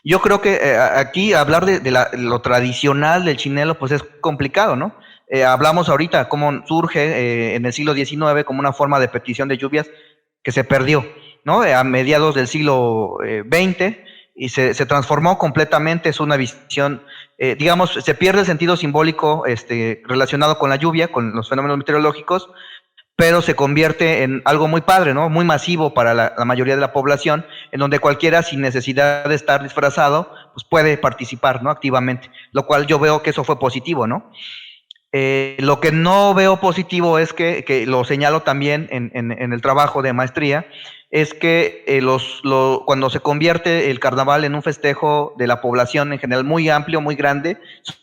Yo creo que aquí hablar de lo tradicional del chinelo pues es complicado, ¿no? Hablamos ahorita cómo surge en el siglo XIX como una forma de petición de lluvias que se perdió, ¿no? A mediados del siglo XX y se transformó completamente, es una visión, digamos, se pierde el sentido simbólico relacionado con la lluvia, con los fenómenos meteorológicos, pero se convierte en algo muy padre, ¿no? Muy masivo para la mayoría de la población, en donde cualquiera, sin necesidad de estar disfrazado, pues puede participar, ¿no? Activamente, lo cual yo veo que eso fue positivo, ¿no? Lo que no veo positivo es que lo señalo también en el trabajo de maestría, es que cuando se convierte el carnaval en un festejo de la población en general muy amplio, muy grande,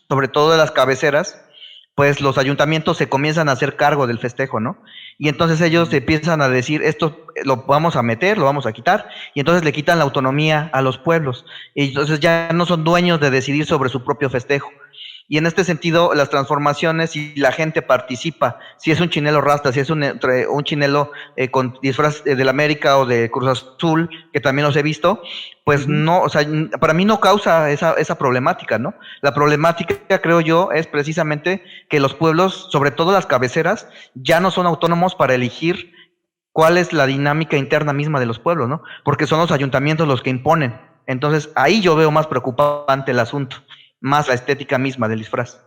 sobre todo de las cabeceras, pues los ayuntamientos se comienzan a hacer cargo del festejo, ¿no? Y entonces ellos empiezan a decir, esto lo vamos a meter, lo vamos a quitar, y entonces le quitan la autonomía a los pueblos, y entonces ya no son dueños de decidir sobre su propio festejo. Y en este sentido, las transformaciones, si la gente participa, si es un chinelo rasta, si es un chinelo con disfraz del América o de Cruz Azul, que también los he visto, pues Ujú. no, o sea, para mí no causa esa problemática, ¿no? La problemática, creo yo, es precisamente que los pueblos, sobre todo las cabeceras, ya no son autónomos para elegir cuál es la dinámica interna misma de los pueblos, ¿no? Porque son los ayuntamientos los que imponen. Entonces, ahí yo veo más preocupante el asunto, más la estética misma del disfraz.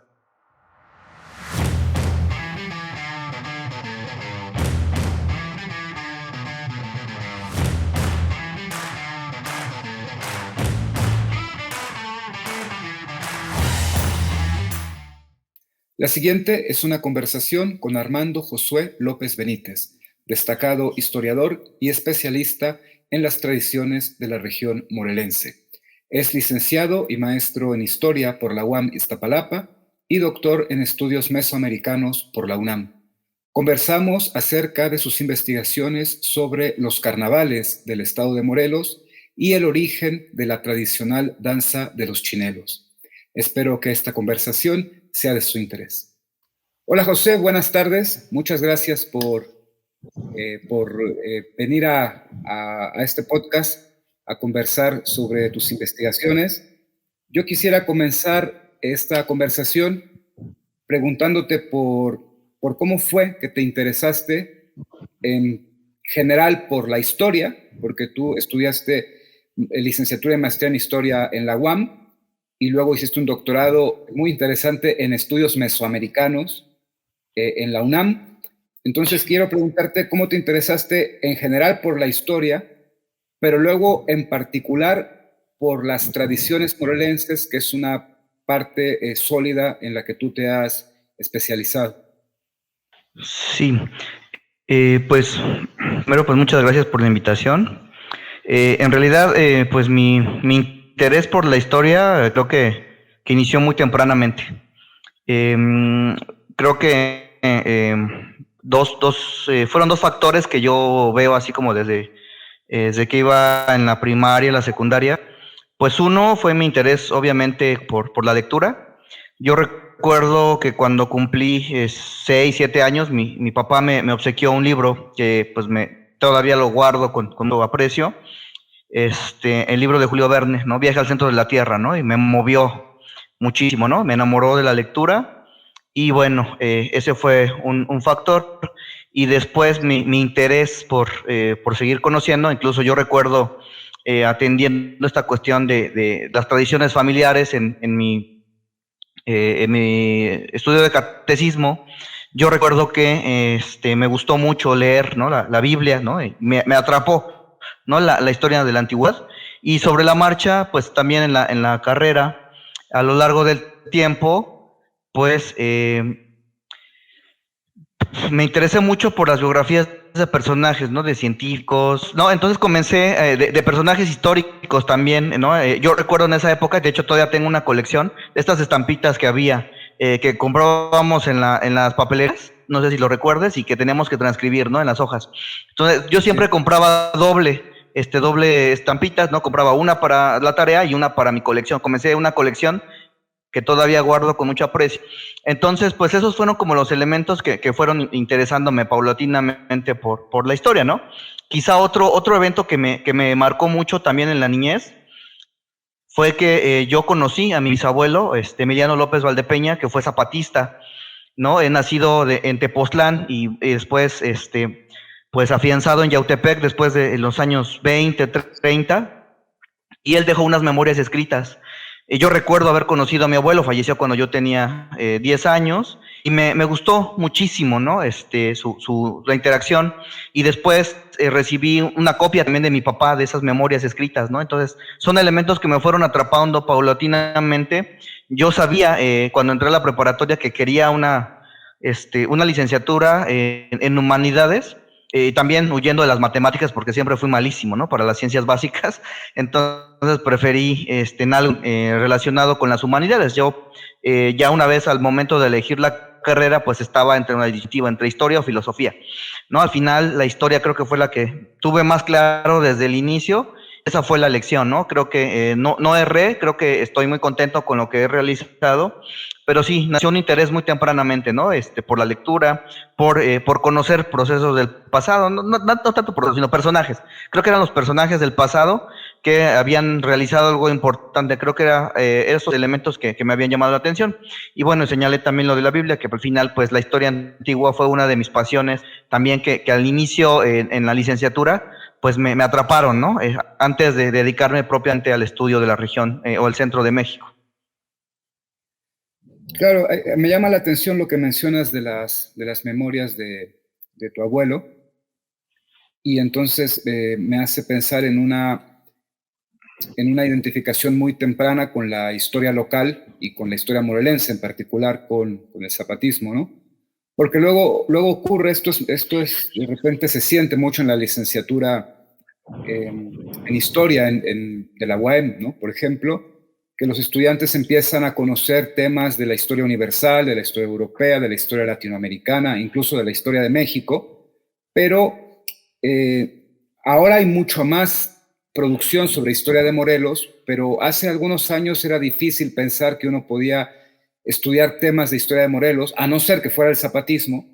La siguiente es una conversación con Armando Josué López Benítez, destacado historiador y especialista en las tradiciones de la región morelense. Es licenciado y maestro en Historia por la UAM Iztapalapa y doctor en Estudios Mesoamericanos por la UNAM. Conversamos acerca de sus investigaciones sobre los carnavales del estado de Morelos y el origen de la tradicional danza de los chinelos. Espero que esta conversación sea de su interés. Hola José, buenas tardes. Muchas gracias por venir a este podcast a conversar sobre tus investigaciones. Yo quisiera comenzar esta conversación preguntándote por cómo fue que te interesaste en general por la historia, porque tú estudiaste licenciatura y maestría en historia en la UAM y luego hiciste un doctorado muy interesante en estudios mesoamericanos en la UNAM. Entonces quiero preguntarte cómo te interesaste en general por la historia, pero luego en particular por las tradiciones morelenses, que es una parte sólida en la que tú te has especializado. Sí, pues, primero, pues muchas gracias por la invitación. En realidad, pues mi interés por la historia creo que inició muy tempranamente. Eh, Creo que fueron dos factores que yo veo así como desde que iba en la primaria, en la secundaria. Pues uno fue mi interés, obviamente, por la lectura. Yo recuerdo que cuando cumplí 6, 7 años, mi papá me obsequió un libro que pues todavía lo guardo con aprecio, el libro de Julio Verne, ¿no? Viaje al centro de la Tierra, ¿no? Y me movió muchísimo, ¿no? Me enamoró de la lectura y bueno, ese fue un factor. Y después mi interés por seguir conociendo, incluso yo recuerdo atendiendo esta cuestión de las tradiciones familiares en mi estudio de catecismo, yo recuerdo que me gustó mucho leer, ¿no? La Biblia, ¿no? Y me atrapó, ¿no? La historia de la antigüedad. Y sobre la marcha, pues también en la carrera, a lo largo del tiempo, pues me interesé mucho por las biografías de personajes, ¿no? De científicos, ¿no? Entonces comencé de personajes históricos también, ¿no? Yo recuerdo en esa época, de hecho todavía tengo una colección de estas estampitas que había, que comprábamos en las papeleras, no sé si lo recuerdes, y que teníamos que transcribir, ¿no? En las hojas. Entonces yo siempre Sí. compraba doble estampitas, ¿no? Compraba una para la tarea y una para mi colección. Comencé una colección que todavía guardo con mucho aprecio. Entonces, pues esos fueron como los elementos que fueron interesándome paulatinamente por la historia, ¿no? Quizá otro evento que me marcó mucho también en la niñez fue que yo conocí a mi bisabuelo, Emiliano López Valdepeña, que fue zapatista, ¿no? He nacido en Tepoztlán y después, pues afianzado en Yautepec después de los años 20, 30, y él dejó unas memorias escritas. Yo recuerdo haber conocido a mi abuelo, falleció cuando yo tenía 10 años, y me gustó muchísimo, ¿no? La interacción, y después recibí una copia también de mi papá de esas memorias escritas, ¿no? Entonces, son elementos que me fueron atrapando paulatinamente. Yo sabía cuando entré a la preparatoria que quería una licenciatura en humanidades, también huyendo de las matemáticas porque siempre fui malísimo, ¿no? Para las ciencias básicas, entonces preferí en algo relacionado con las humanidades. Yo ya una vez al momento de elegir la carrera, pues estaba entre una disyuntiva, entre historia o filosofía, ¿no? Al final la historia creo que fue la que tuve más claro desde el inicio. Esa fue la elección, ¿no? Creo que no erré, creo que estoy muy contento con lo que he realizado, pero sí, nació un interés muy tempranamente, ¿no? Por la lectura, por conocer procesos del pasado, no tanto procesos, sino personajes. Creo que eran los personajes del pasado que habían realizado algo importante. Creo que era esos elementos que me habían llamado la atención. Y bueno, señalé también lo de la Biblia, que al final, pues la historia antigua fue una de mis pasiones, también que al inicio en la licenciatura, pues me atraparon, ¿no? Antes de dedicarme propiamente al estudio de la región o el centro de México. Claro, me llama la atención lo que mencionas de las memorias de tu abuelo, y entonces me hace pensar en una identificación muy temprana con la historia local y con la historia morelense, en particular con el zapatismo, ¿no? Porque luego ocurre, esto es, de repente se siente mucho en la licenciatura en historia de la UAM, ¿no? Por ejemplo, que los estudiantes empiezan a conocer temas de la historia universal, de la historia europea, de la historia latinoamericana, incluso de la historia de México, pero ahora hay mucho más producción sobre historia de Morelos, pero hace algunos años era difícil pensar que uno podía estudiar temas de historia de Morelos, a no ser que fuera el zapatismo,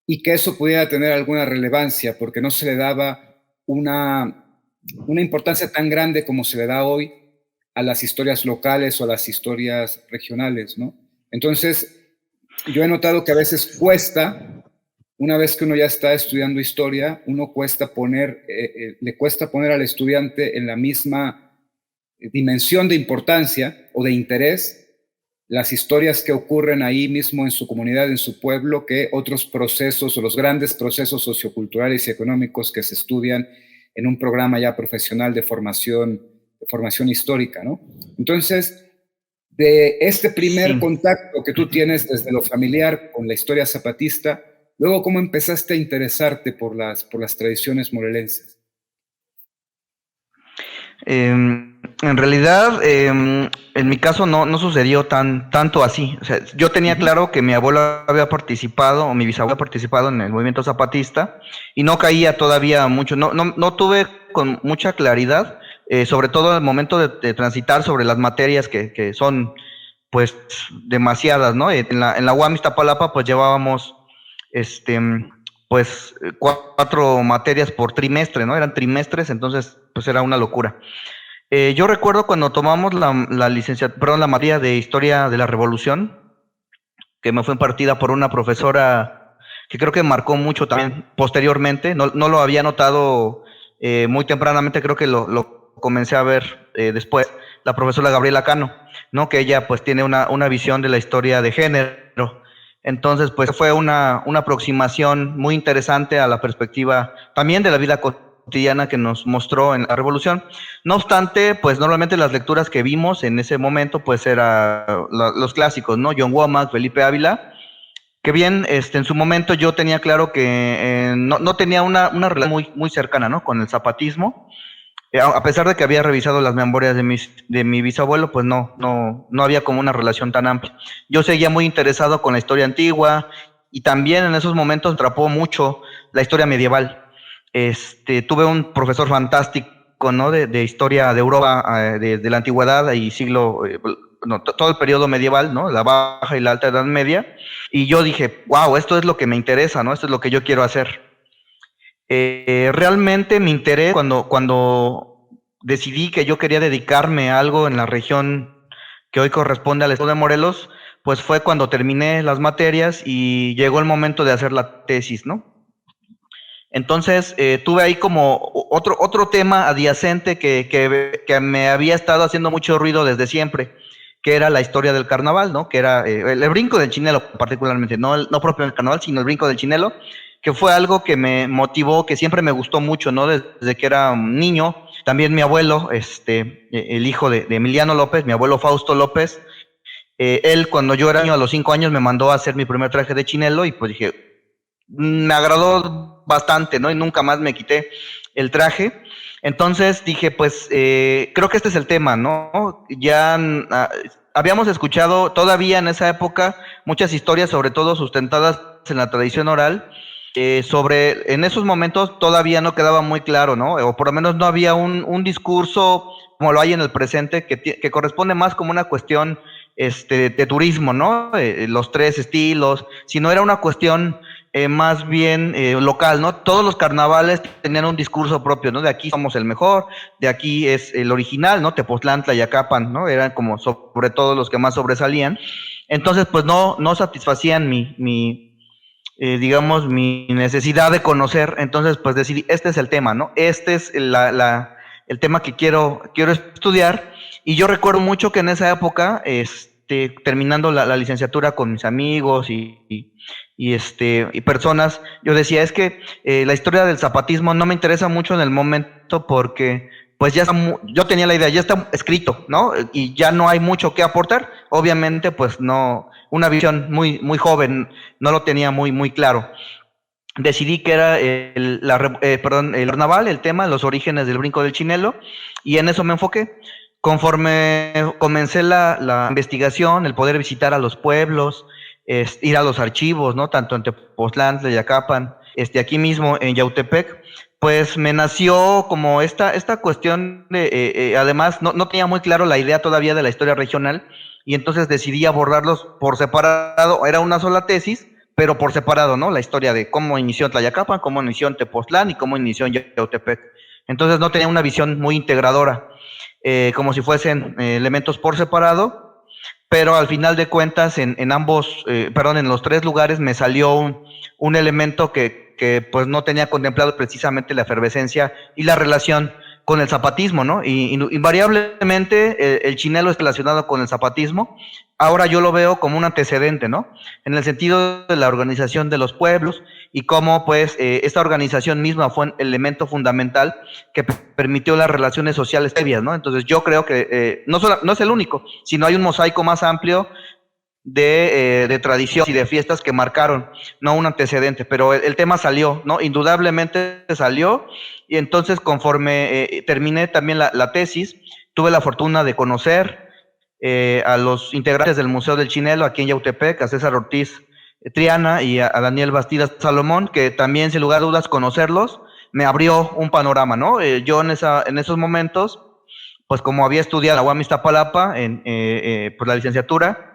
y que eso pudiera tener alguna relevancia, porque no se le daba una importancia tan grande como se le da hoy a las historias locales o a las historias regionales, ¿no? Entonces, yo he notado que a veces cuesta, una vez que uno ya está estudiando historia, le cuesta poner al estudiante en la misma dimensión de importancia o de interés las historias que ocurren ahí mismo en su comunidad, en su pueblo, que otros procesos o los grandes procesos socioculturales y económicos que se estudian en un programa ya profesional de formación histórica, ¿no? Entonces, de este primer contacto que tú tienes desde lo familiar con la historia zapatista, luego, ¿cómo empezaste a interesarte por las tradiciones morelenses? En realidad, en mi caso no sucedió tanto así. O sea, yo tenía claro que mi abuelo había participado, o mi bisabuelo había participado en el movimiento zapatista, y no caía todavía mucho, no tuve con mucha claridad, sobre todo al momento de transitar sobre las materias que son, pues, demasiadas, ¿no? En la UAM Iztapalapa, pues, llevábamos, pues 4 materias por trimestre, ¿no? Eran trimestres, entonces pues era una locura. Yo recuerdo cuando tomamos la materia de Historia de la Revolución, que me fue impartida por una profesora que creo que marcó mucho también posteriormente, no lo había notado muy tempranamente, creo que lo comencé a ver después, la profesora Gabriela Cano, ¿no? Que ella pues tiene una visión de la historia de género. Entonces, pues fue una aproximación muy interesante a la perspectiva también de la vida cotidiana que nos mostró en la Revolución. No obstante, pues normalmente las lecturas que vimos en ese momento, pues eran los clásicos, ¿no? John Womack, Felipe Ávila, que bien, en su momento yo tenía claro que no tenía una relación muy cercana, ¿no? Con el zapatismo. A pesar de que había revisado las memorias de mi bisabuelo, pues no había como una relación tan amplia. Yo seguía muy interesado con la historia antigua y también en esos momentos me atrapó mucho la historia medieval. Tuve un profesor fantástico, ¿no? De historia de Europa, de la antigüedad y todo el periodo medieval, ¿no? La baja y la alta edad media. Y yo dije, wow, esto es lo que me interesa, ¿no? Esto es lo que yo quiero hacer. Realmente mi interés cuando decidí que yo quería dedicarme a algo en la región que hoy corresponde al estado de Morelos, pues fue cuando terminé las materias y llegó el momento de hacer la tesis, ¿no? Entonces, tuve ahí como otro tema adyacente que me había estado haciendo mucho ruido desde siempre, que era la historia del carnaval, ¿no? Que era el brinco del chinelo particularmente, no propio del carnaval, sino el brinco del chinelo, que fue algo que me motivó, que siempre me gustó mucho, ¿no? Desde que era un niño. También mi abuelo, el hijo de Emiliano López, mi abuelo Fausto López, él cuando yo era niño a los 5 años me mandó a hacer mi primer traje de chinelo y pues dije, me agradó bastante, ¿no? Y nunca más me quité el traje. Entonces dije, pues creo que este es el tema, ¿no? Ya habíamos escuchado todavía en esa época muchas historias, sobre todo sustentadas en la tradición oral, en esos momentos todavía no quedaba muy claro, ¿no? O por lo menos no había un discurso como lo hay en el presente, que corresponde más como una cuestión de turismo, ¿no? Los tres estilos, sino era una cuestión más bien local, ¿no? Todos los carnavales tenían un discurso propio, ¿no? De aquí somos el mejor, de aquí es el original, ¿no? Tepoztlán, Tlayacapan, ¿no? Eran como sobre todo los que más sobresalían. Entonces, pues no satisfacían digamos, mi necesidad de conocer. Entonces, pues decidí, este es el tema, ¿no? Este es el tema que quiero estudiar. Y yo recuerdo mucho que en esa época, terminando la licenciatura con mis amigos y personas, yo decía, es que la historia del zapatismo no me interesa mucho en el momento porque pues ya está, yo tenía la idea, ya está escrito, ¿no? Y ya no hay mucho que aportar. Obviamente, pues no, una visión muy joven, no lo tenía muy claro. Decidí que era el carnaval, el tema, los orígenes del brinco del chinelo, y en eso me enfoqué. Conforme comencé la investigación, el poder visitar a los pueblos, ir a los archivos, ¿no? Tanto en Tepoztlán, Tlayacapan, aquí mismo en Yautepec, pues me nació como esta cuestión de, además, no tenía muy claro la idea todavía de la historia regional, y entonces decidí abordarlos por separado, era una sola tesis, pero por separado, ¿no? La historia de cómo inició Tlayacapan, cómo inició en Tepoztlán y cómo inició en Yautepec. Entonces no tenía una visión muy integradora, como si fuesen elementos por separado, pero al final de cuentas en ambos, perdón, en los tres lugares me salió un elemento que pues no tenía contemplado precisamente la efervescencia y la relación con el zapatismo, ¿no? Y invariablemente el chinelo es relacionado con el zapatismo. Ahora yo lo veo como un antecedente, ¿no? En el sentido de la organización de los pueblos y cómo, pues, esta organización misma fue un elemento fundamental que permitió las relaciones sociales previas, ¿no? Entonces yo creo que no es el único, sino hay un mosaico más amplio de tradiciones y de fiestas que marcaron, no un antecedente, pero el tema salió, ¿no? Indudablemente salió, y entonces conforme terminé también la tesis, tuve la fortuna de conocer a los integrantes del Museo del Chinelo aquí en Yautepec, a César Ortiz Triana y a Daniel Bastidas Salomón, que también, sin lugar a dudas, conocerlos me abrió un panorama, ¿no? Yo en esos momentos, pues como había estudiado en la UAM Iztapalapa, por la licenciatura,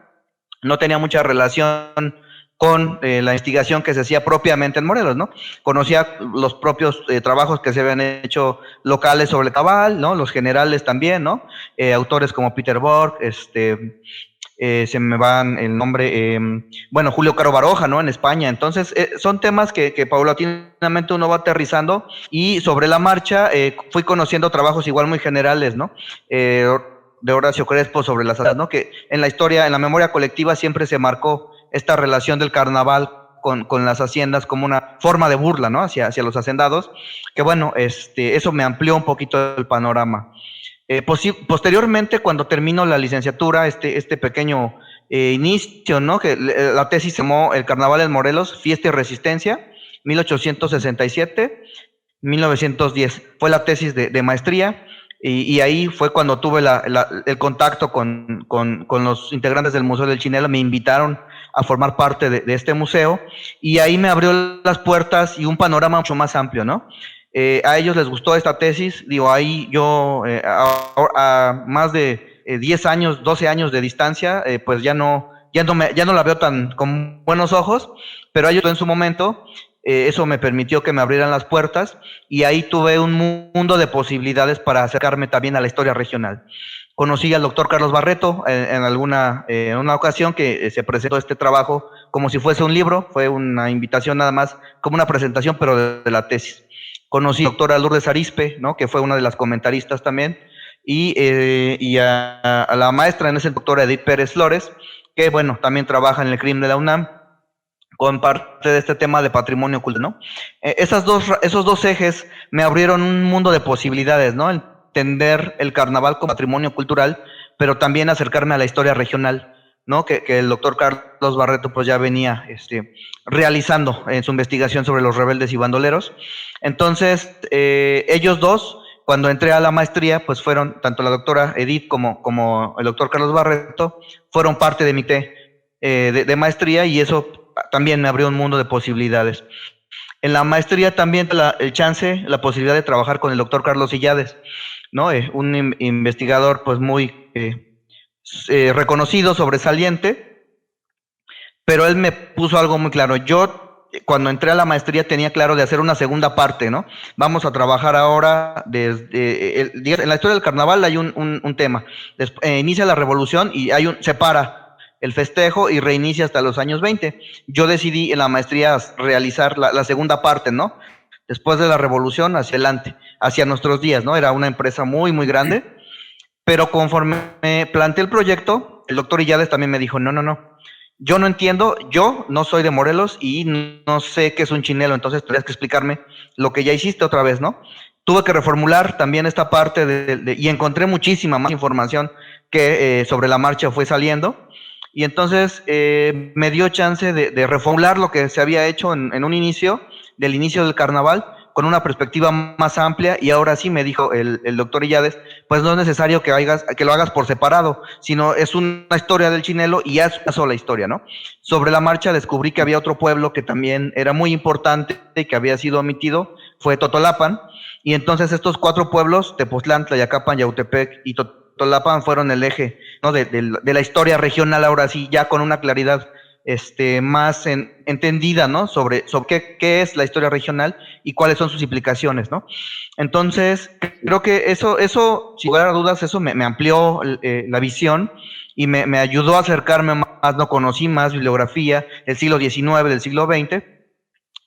no tenía mucha relación con la investigación que se hacía propiamente en Morelos, ¿no? Conocía los propios trabajos que se habían hecho locales sobre el cabal, ¿no? Los generales también, ¿no? Autores como Peter Borg, se me van el nombre, bueno, Julio Caro Baroja, ¿no? En España. Entonces, son temas que paulatinamente uno va aterrizando y sobre la marcha fui conociendo trabajos igual muy generales, ¿no? De Horacio Crespo sobre las hazadas, ¿no? Que en la historia, en la memoria colectiva siempre se marcó esta relación del carnaval con las haciendas como una forma de burla, ¿no? Hacia los hacendados, que bueno, eso me amplió un poquito el panorama. Posteriormente, cuando termino la licenciatura, este pequeño inicio, ¿no? Que la tesis se llamó El Carnaval en Morelos, Fiesta y Resistencia, 1867-1910. Fue la tesis de maestría. Y ahí fue cuando tuve el contacto con los integrantes del Museo del Chinelo, me invitaron a formar parte de este museo, y ahí me abrió las puertas y un panorama mucho más amplio, ¿no? A ellos les gustó esta tesis, digo, ahí yo a más de 10 años, 12 años de distancia, pues ya no la veo tan con buenos ojos, pero a ellos en su momento eso me permitió que me abrieran las puertas y ahí tuve un mundo de posibilidades para acercarme también a la historia regional. Conocí al doctor Carlos Barreto en una ocasión que se presentó este trabajo como si fuese un libro, fue una invitación nada más, como una presentación, pero de la tesis. Conocí a la doctora Lourdes Arispe, ¿no? Que fue una de las comentaristas también, y a la maestra en ese doctora Edith Pérez Flores, que bueno, también trabaja en el CRIM de la UNAM, con parte de este tema de patrimonio cultural, ¿no? Esos dos ejes me abrieron un mundo de posibilidades, ¿no? Entender el carnaval como patrimonio cultural, pero también acercarme a la historia regional, ¿no? Que el doctor Carlos Barreto pues ya venía realizando en su investigación sobre los rebeldes y bandoleros. Entonces, ellos dos, cuando entré a la maestría, pues fueron, tanto la doctora Edith como el doctor Carlos Barreto, fueron parte de mi de maestría, y eso también me abrió un mundo de posibilidades. En la maestría también la posibilidad de trabajar con el doctor Carlos Illades, ¿no? Un investigador pues muy reconocido, sobresaliente, pero él me puso algo muy claro. Yo, cuando entré a la maestría, tenía claro de hacer una segunda parte, ¿no? Vamos a trabajar ahora desde... en la historia del carnaval hay un tema. Inicia la revolución y se para el festejo y reinicia hasta los años 20. Yo decidí en la maestría realizar la segunda parte, ¿no? Después de la revolución, hacia adelante, hacia nuestros días, ¿no? Era una empresa muy, muy grande, pero conforme me planteé el proyecto, el doctor Illades también me dijo, no, yo no entiendo, yo no soy de Morelos y no sé qué es un chinelo, entonces tendrías que explicarme lo que ya hiciste otra vez, ¿no? Tuve que reformular también esta parte y encontré muchísima más información que sobre la marcha fue saliendo. Y entonces me dio chance de reformular lo que se había hecho en un inicio, del inicio del carnaval, con una perspectiva más amplia, y ahora sí me dijo el doctor Illades, pues no es necesario que lo hagas por separado, sino es una historia del chinelo y ya es una sola historia, ¿no? Sobre la marcha descubrí que había otro pueblo que también era muy importante y que había sido omitido, fue Totolapan, y entonces estos 4 pueblos, Tepoztlán, Tlayacapan, Yautepec y Totolapan, fueron el eje, ¿no? de la historia regional, ahora sí, ya con una claridad más entendida, ¿no? Sobre qué es la historia regional y cuáles son sus implicaciones, ¿no? Entonces, creo que eso sin lugar a dudas, eso me amplió la visión y me ayudó a acercarme más, no conocí más bibliografía del siglo XIX, del siglo XX,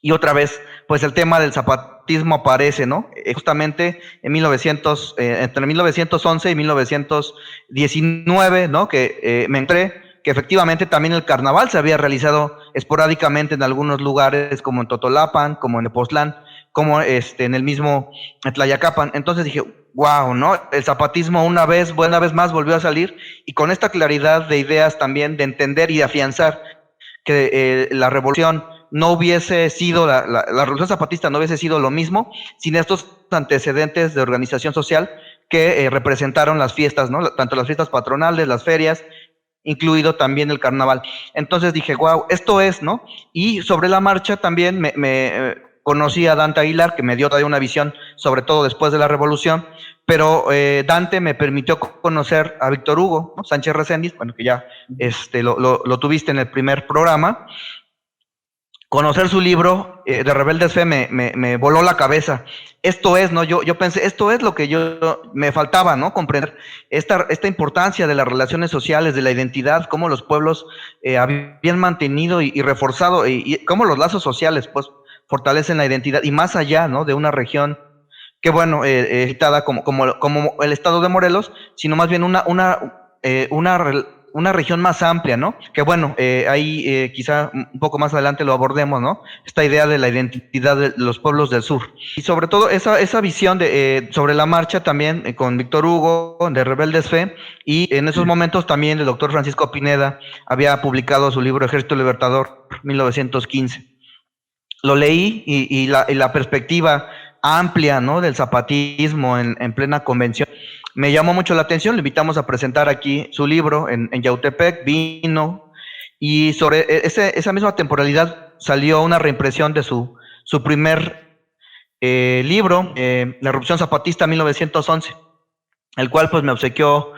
y otra vez, pues el tema del zapatismo aparece, ¿no? Justamente en entre 1911 y 1919, ¿no? Que me entré, que efectivamente también el carnaval se había realizado esporádicamente en algunos lugares, como en Totolapan, como en Tepoztlán, como en el mismo Tlayacapan. Entonces dije, wow, ¿no? El zapatismo una vez más volvió a salir, y con esta claridad de ideas también, de entender y de afianzar que la revolución no hubiese sido, la revolución zapatista no hubiese sido lo mismo sin estos antecedentes de organización social que representaron las fiestas, ¿no? Tanto las fiestas patronales, las ferias, incluido también el carnaval. Entonces dije, wow, esto es, ¿no? Y sobre la marcha también me conocí a Dante Aguilar, que me dio todavía una visión, sobre todo después de la revolución, pero Dante me permitió conocer a Víctor Hugo, ¿no? Sánchez Reséndiz, bueno, que ya lo tuviste en el primer programa. Conocer su libro de Rebeldes Fe me voló la cabeza. Esto es, ¿no? Yo pensé, esto es lo que me faltaba, ¿no? Comprender esta importancia de las relaciones sociales, de la identidad, cómo los pueblos habían mantenido y reforzado, y cómo los lazos sociales, pues, fortalecen la identidad, y más allá, ¿no? De una región que, bueno, citada como el estado de Morelos, sino más bien una región más amplia, ¿no? Que bueno, ahí quizá un poco más adelante lo abordemos, ¿no? Esta idea de la identidad de los pueblos del sur. Y sobre todo esa visión sobre la marcha también con Víctor Hugo, de Rebeldes Fe, y en esos momentos también el doctor Francisco Pineda había publicado su libro Ejército Libertador, 1915. Lo leí y la perspectiva amplia, ¿no? Del zapatismo en plena convención me llamó mucho la atención. Le invitamos a presentar aquí su libro en Yautepec, vino, y sobre esa misma temporalidad salió una reimpresión de su primer libro, La Erupción Zapatista 1911, el cual pues me obsequió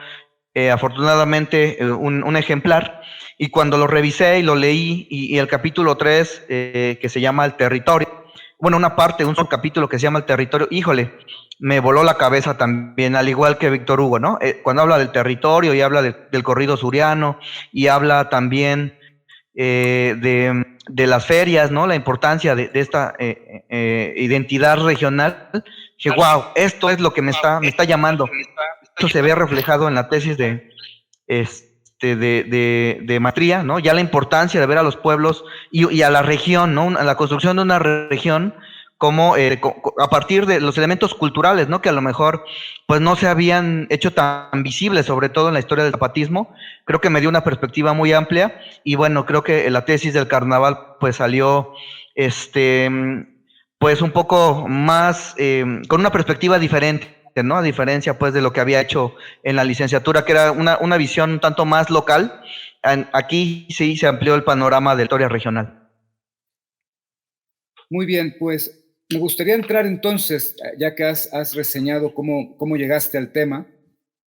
afortunadamente un ejemplar, y cuando lo revisé y lo leí, y el capítulo 3, que se llama El Territorio, bueno, una parte, un subcapítulo que se llama El Territorio, híjole, me voló la cabeza también, al igual que Víctor Hugo, ¿no? Cuando habla del territorio y habla del corrido suriano, y habla también de las ferias, ¿no? La importancia de esta identidad regional. Dije, wow, esto es lo que me está llamando. Esto se ve reflejado en la tesis de maestría, ¿no? Ya la importancia de ver a los pueblos y a la región, ¿no? A la construcción de una región como a partir de los elementos culturales, ¿no? Que a lo mejor pues no se habían hecho tan visibles, sobre todo en la historia del zapatismo. Creo que me dio una perspectiva muy amplia, y bueno, creo que la tesis del carnaval pues salió pues un poco más con una perspectiva diferente, ¿no? A diferencia pues de lo que había hecho en la licenciatura, que era una visión un tanto más local. Aquí sí se amplió el panorama de la historia regional. Muy bien, pues me gustaría entrar entonces, ya que has reseñado cómo llegaste al tema,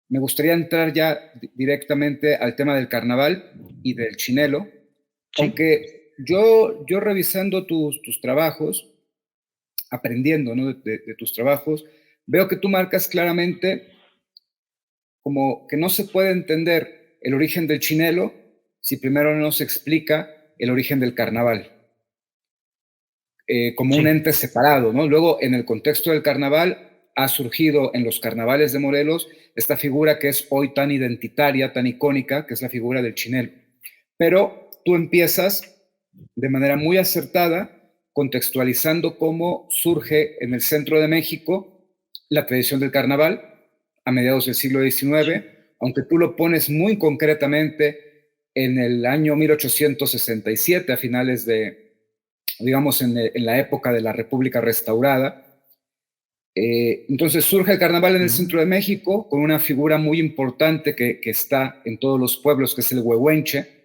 me gustaría entrar ya directamente al tema del carnaval y del chinelo, Sí. aunque yo revisando tus trabajos, aprendiendo, ¿no? de tus trabajos, veo que tú marcas claramente como que no se puede entender el origen del chinelo si primero no se explica el origen del carnaval, como un Sí. ente separado, ¿no? Luego, en el contexto del carnaval, ha surgido en los carnavales de Morelos esta figura que es hoy tan identitaria, tan icónica, que es la figura del chinelo. Pero tú empiezas de manera muy acertada, contextualizando cómo surge en el centro de México la tradición del carnaval a mediados del siglo XIX, aunque tú lo pones muy concretamente en el año 1867, a finales de, digamos, en la época de la República restaurada. Entonces surge el carnaval en el centro de México con una figura muy importante que está en todos los pueblos, que es el huehuenche,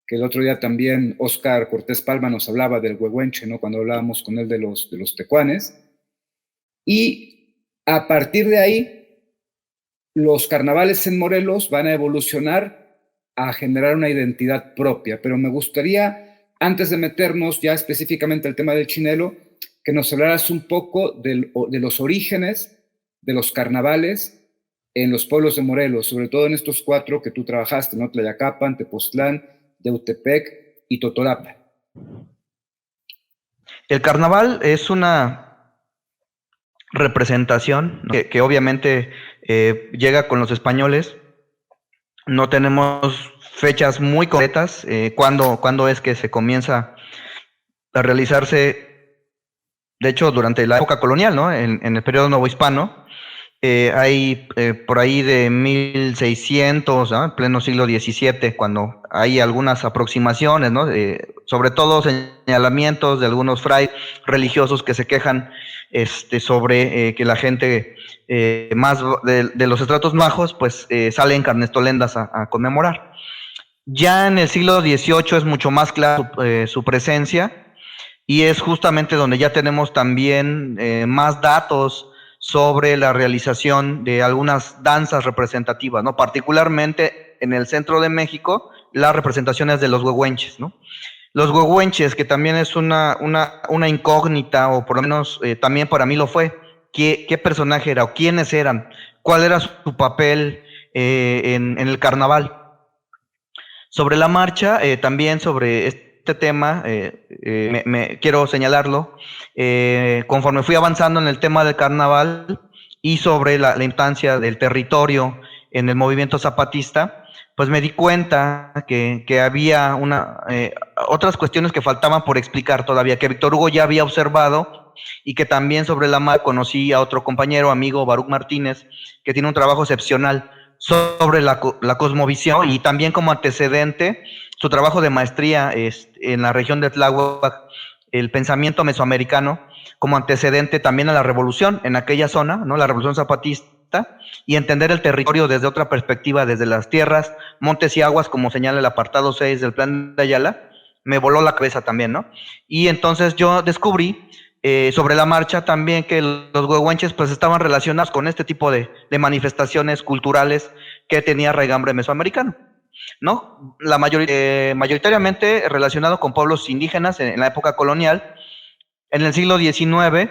que el otro día también Óscar Cortés Palma nos hablaba del huehuenche, ¿no? Cuando hablábamos con él de los tecuanes. Y a partir de ahí, los carnavales en Morelos van a evolucionar a generar una identidad propia. Pero me gustaría, antes de meternos ya específicamente al tema del chinelo, que nos hablaras un poco de los orígenes de los carnavales en los pueblos de Morelos, sobre todo en estos 4 que tú trabajaste, ¿no? Tlayacapan, Tepoztlán, Yautepec y Totorapa. El carnaval es una representación, ¿no? que obviamente llega con los españoles. No tenemos fechas muy concretas, cuándo es que se comienza a realizarse, de hecho, durante la época colonial, ¿no? En el periodo novohispano. Hay por ahí de 1600, ¿no? En pleno siglo XVII, cuando hay algunas aproximaciones, ¿no? Sobre todo señalamientos de algunos frailes religiosos que se quejan sobre que la gente más de los estratos bajos, pues salen carnestolendas a conmemorar. Ya en el siglo XVIII es mucho más claro su presencia, y es justamente donde ya tenemos también más datos sobre la realización de algunas danzas representativas, ¿no? Particularmente en el centro de México, las representaciones de los huehuenches, ¿no? Los huehuenches, que también es una incógnita, o por lo menos también para mí lo fue. ¿Qué personaje era o quiénes eran? ¿Cuál era su papel en el carnaval? Sobre la marcha, también sobre este tema, quiero señalarlo, conforme fui avanzando en el tema del carnaval y sobre la importancia del territorio en el movimiento zapatista, pues me di cuenta que había otras cuestiones que faltaban por explicar todavía, que Víctor Hugo ya había observado, y que también sobre la marcha conocí a otro compañero, amigo, Baruch Martínez, que tiene un trabajo excepcional sobre la cosmovisión, y también como antecedente su trabajo de maestría en la región de Tláhuac, el pensamiento mesoamericano, como antecedente también a la revolución en aquella zona, ¿no? La revolución zapatista, y entender el territorio desde otra perspectiva, desde las tierras, montes y aguas, como señala el apartado 6 del Plan de Ayala. Me voló la cabeza también, ¿no? Y entonces yo descubrí sobre la marcha también que los huehuenches pues estaban relacionados con este tipo de manifestaciones culturales que tenía raigambre mesoamericano, ¿no? Mayoritariamente relacionado con pueblos indígenas en la época colonial. En el siglo XIX,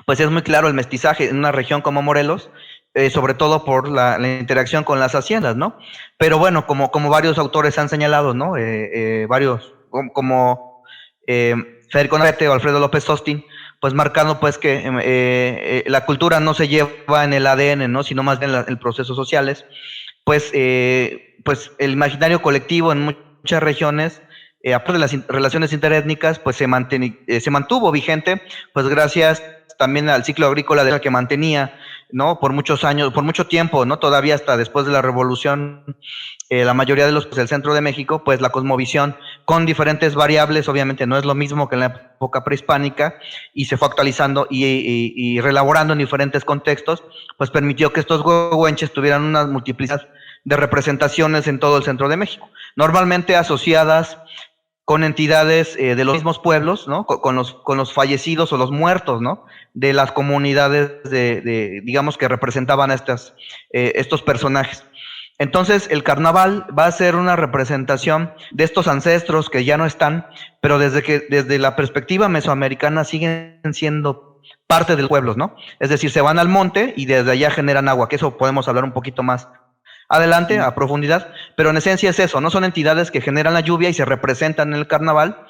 pues es muy claro el mestizaje en una región como Morelos, sobre todo por la interacción con las haciendas, ¿no? Pero bueno, como varios autores han señalado, ¿no? Varios, como Federico Navarrete o Alfredo López Austin, pues marcando pues que la cultura no se lleva en el ADN, ¿no? Sino más bien en procesos sociales, pues el imaginario colectivo en muchas regiones, aparte de las relaciones interétnicas, pues se mantuvo vigente, pues gracias también al ciclo agrícola de la que mantenía, ¿no? Por muchos años, por mucho tiempo, ¿no? Todavía hasta después de la revolución, la mayoría de los del centro de México, pues la cosmovisión con diferentes variables, obviamente no es lo mismo que en la época prehispánica, y se fue actualizando y relaborando en diferentes contextos, pues permitió que estos huehuenches tuvieran una multiplicidad de representaciones en todo el centro de México, normalmente asociadas con entidades de los mismos pueblos, ¿no? Con los fallecidos o los muertos, ¿no? De las comunidades digamos, que representaban a estos personajes. Entonces, el carnaval va a ser una representación de estos ancestros que ya no están, pero desde la perspectiva mesoamericana siguen siendo parte de los pueblos, ¿no? Es decir, se van al monte y desde allá generan agua, que eso podemos hablar un poquito más adelante, a profundidad, pero en esencia es eso, no son entidades que generan la lluvia y se representan en el carnaval,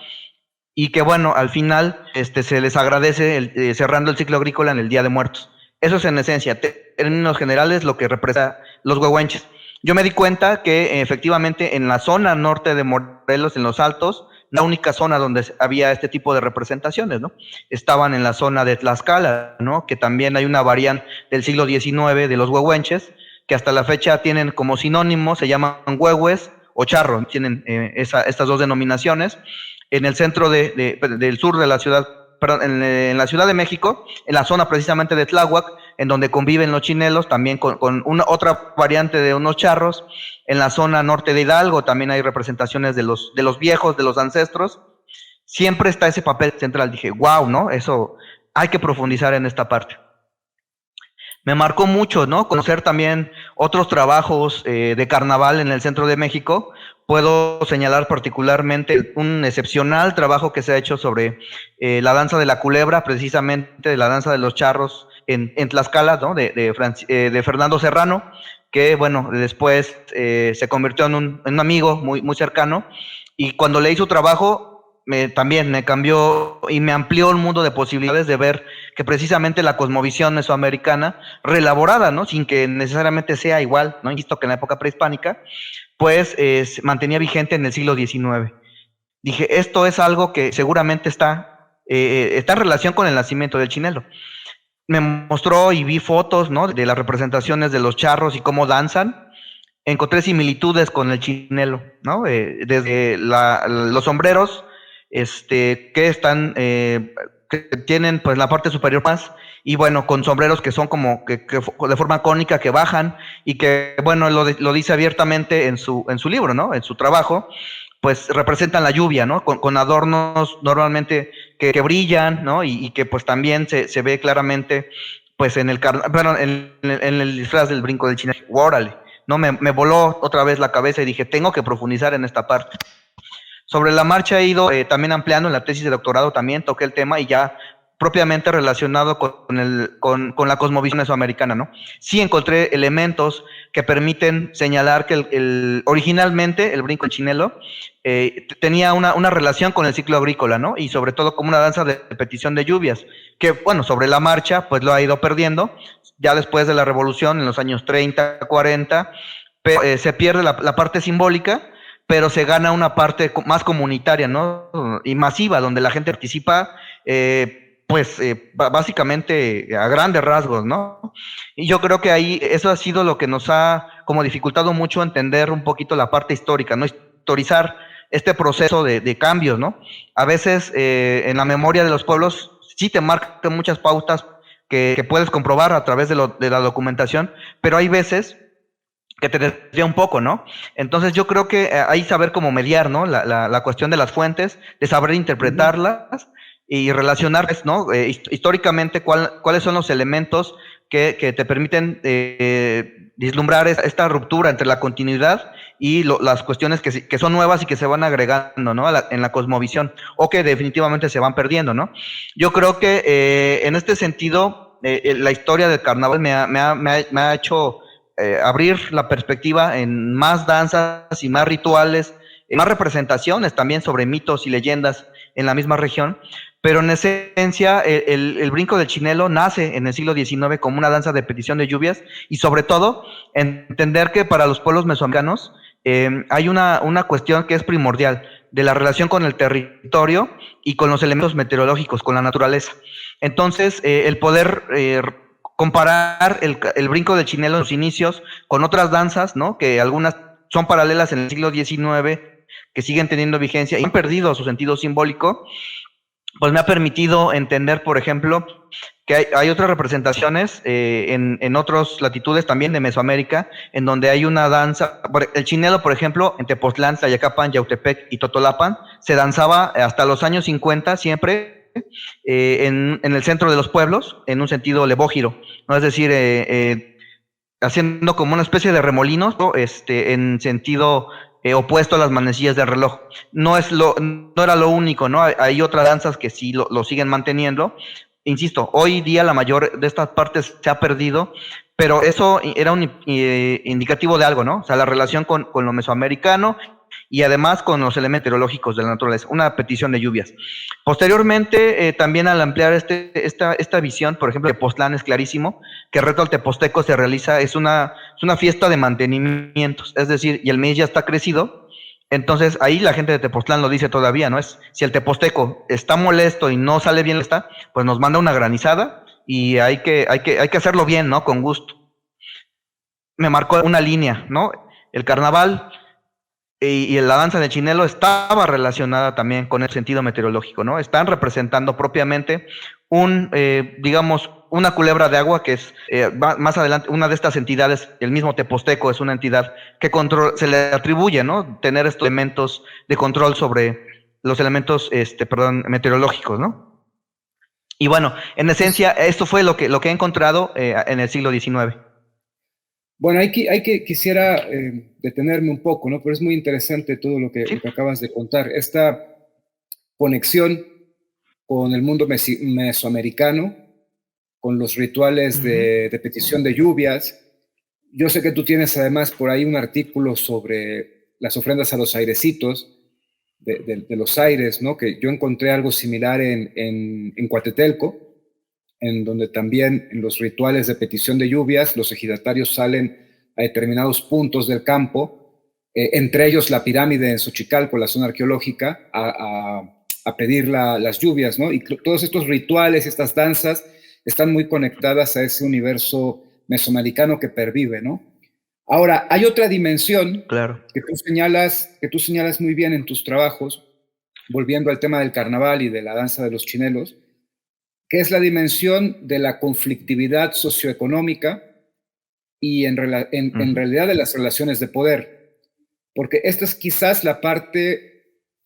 y que bueno, al final se les agradece cerrando el ciclo agrícola en el Día de Muertos. Eso es en esencia, en términos generales, lo que representa los huehuenches. Yo me di cuenta que efectivamente en la zona norte de Morelos, en los Altos, la única zona donde había este tipo de representaciones, ¿no? Estaban en la zona de Tlaxcala, ¿no? Que también hay una variante del siglo XIX de los huehuenches, que hasta la fecha tienen como sinónimo, se llaman huehues o charro, tienen estas dos denominaciones. En el centro del sur de la ciudad, perdón, en la Ciudad de México, en la zona precisamente de Tláhuac, en donde conviven los chinelos, también con otra variante de unos charros. En la zona norte de Hidalgo también hay representaciones de los viejos, de los ancestros. Siempre está ese papel central. Dije, wow, ¿no? Eso hay que profundizar en esta parte. Me marcó mucho, ¿no? Conocer también otros trabajos de carnaval en el centro de México. Puedo señalar particularmente un excepcional trabajo que se ha hecho sobre la danza de la culebra, precisamente la danza de los charros en Tlaxcala, ¿no? De Fernando Serrano, que bueno, después se convirtió en un amigo muy, muy cercano, y cuando leí su trabajo, también me cambió y me amplió el mundo de posibilidades de ver que precisamente la cosmovisión mesoamericana, reelaborada, ¿no? Sin que necesariamente sea igual, ¿no? Insisto que en la época prehispánica, pues se mantenía vigente en el siglo XIX. Dije, esto es algo que seguramente está en relación con el nacimiento del chinelo. Me mostró y vi fotos, ¿no? De las representaciones de los charros y cómo danzan. Encontré similitudes con el chinelo, ¿no? Desde los sombreros, que están, que tienen pues la parte superior más, y bueno, con sombreros que son como que de forma cónica, que bajan, y que bueno, lo dice abiertamente en su libro, ¿no? En su trabajo, pues representan la lluvia, ¿no? Con adornos normalmente que brillan, ¿no? Y que pues también se ve claramente pues en el disfraz del brinco del chinelo. ¡Órale! No, me voló otra vez la cabeza y dije, tengo que profundizar en esta parte. Sobre la marcha he ido también ampliando en la tesis de doctorado, también toqué el tema y ya propiamente relacionado con la cosmovisión mesoamericana, ¿no? Sí encontré elementos que permiten señalar que originalmente el brinco del chinelo tenía una relación con el ciclo agrícola, ¿no? Y sobre todo como una danza de petición de lluvias, que bueno, sobre la marcha pues lo ha ido perdiendo, ya después de la revolución en los años 30, 40, pero, se pierde la parte simbólica, pero se gana una parte más comunitaria, ¿no? Y masiva, donde la gente participa, básicamente a grandes rasgos, ¿no? Y yo creo que ahí eso ha sido lo que nos ha como dificultado mucho entender un poquito la parte histórica, ¿no? Historizar este proceso de cambios, ¿no? A veces en la memoria de los pueblos sí te marcan muchas pautas que puedes comprobar a través de la documentación, pero hay veces que te desvía un poco, ¿no? Entonces yo creo que hay saber cómo mediar, ¿no? La cuestión de las fuentes, de saber interpretarlas y relacionarlas, ¿no? Históricamente, cuáles son los elementos que te permiten vislumbrar esta ruptura entre la continuidad y las cuestiones que son nuevas y que se van agregando, ¿no? En la cosmovisión, o que definitivamente se van perdiendo, ¿no? Yo creo que en este sentido, la historia del carnaval me ha hecho abrir la perspectiva en más danzas y más rituales, más representaciones también sobre mitos y leyendas en la misma región, pero en esencia el brinco del chinelo nace en el siglo XIX como una danza de petición de lluvias y sobre todo entender que para los pueblos mesoamericanos hay una cuestión que es primordial de la relación con el territorio y con los elementos meteorológicos, con la naturaleza. Entonces, el poder comparar el brinco del chinelo en los inicios con otras danzas, ¿no? Que algunas son paralelas en el siglo XIX, que siguen teniendo vigencia y han perdido su sentido simbólico, pues me ha permitido entender, por ejemplo, que hay otras representaciones en otras latitudes también de Mesoamérica, en donde hay una danza, el chinelo, por ejemplo, en Tepoztlán, Tlayacapan, Yautepec y Totolapan, se danzaba hasta los años 50 siempre en el centro de los pueblos, en un sentido levógiro, ¿no? Es decir, haciendo como una especie de remolinos, ¿no? En sentido opuesto a las manecillas del reloj. No era lo único, ¿no? Hay otras danzas que sí lo siguen manteniendo. Insisto, hoy día la mayor de estas partes se ha perdido, pero eso era un indicativo de algo, ¿no? O sea, la relación con lo mesoamericano y además con los elementos meteorológicos de la naturaleza, una petición de lluvias. Posteriormente, también al ampliar esta visión, por ejemplo, de Tepoztlán es clarísimo, que el reto al teposteco se realiza, es una fiesta de mantenimientos, es decir, y el maíz ya está crecido, entonces ahí la gente de Tepoztlán lo dice todavía, ¿no? Es si el teposteco está molesto y no sale bien pues nos manda una granizada y hay que hacerlo bien, ¿no? Con gusto. Me marcó una línea, ¿no? El carnaval y la danza del chinelo estaba relacionada también con el sentido meteorológico, ¿no? Están representando propiamente digamos, una culebra de agua que es, más adelante, una de estas entidades, el mismo Teposteco es una entidad que se le atribuye, ¿no? Tener estos elementos de control sobre los elementos, meteorológicos, ¿no? Y bueno, en esencia, esto fue lo que he encontrado en el siglo XIX. Bueno, quisiera detenerme un poco, ¿no? Pero es muy interesante todo lo que acabas de contar. Esta conexión con el mundo mesoamericano, con los rituales de petición de lluvias. Yo sé que tú tienes además por ahí un artículo sobre las ofrendas a los airecitos, de los aires, ¿no? Que yo encontré algo similar en Coatetelco, en donde también en los rituales de petición de lluvias, los ejidatarios salen a determinados puntos del campo, entre ellos la pirámide en Xochicalco, la zona arqueológica, a pedir las lluvias, ¿no? Y todos estos rituales, estas danzas, están muy conectadas a ese universo mesoamericano que pervive, ¿no? Ahora, hay otra dimensión que tú señalas muy bien en tus trabajos, volviendo al tema del carnaval y de la danza de los chinelos, que es la dimensión de la conflictividad socioeconómica y en realidad de las relaciones de poder. Porque esta es quizás la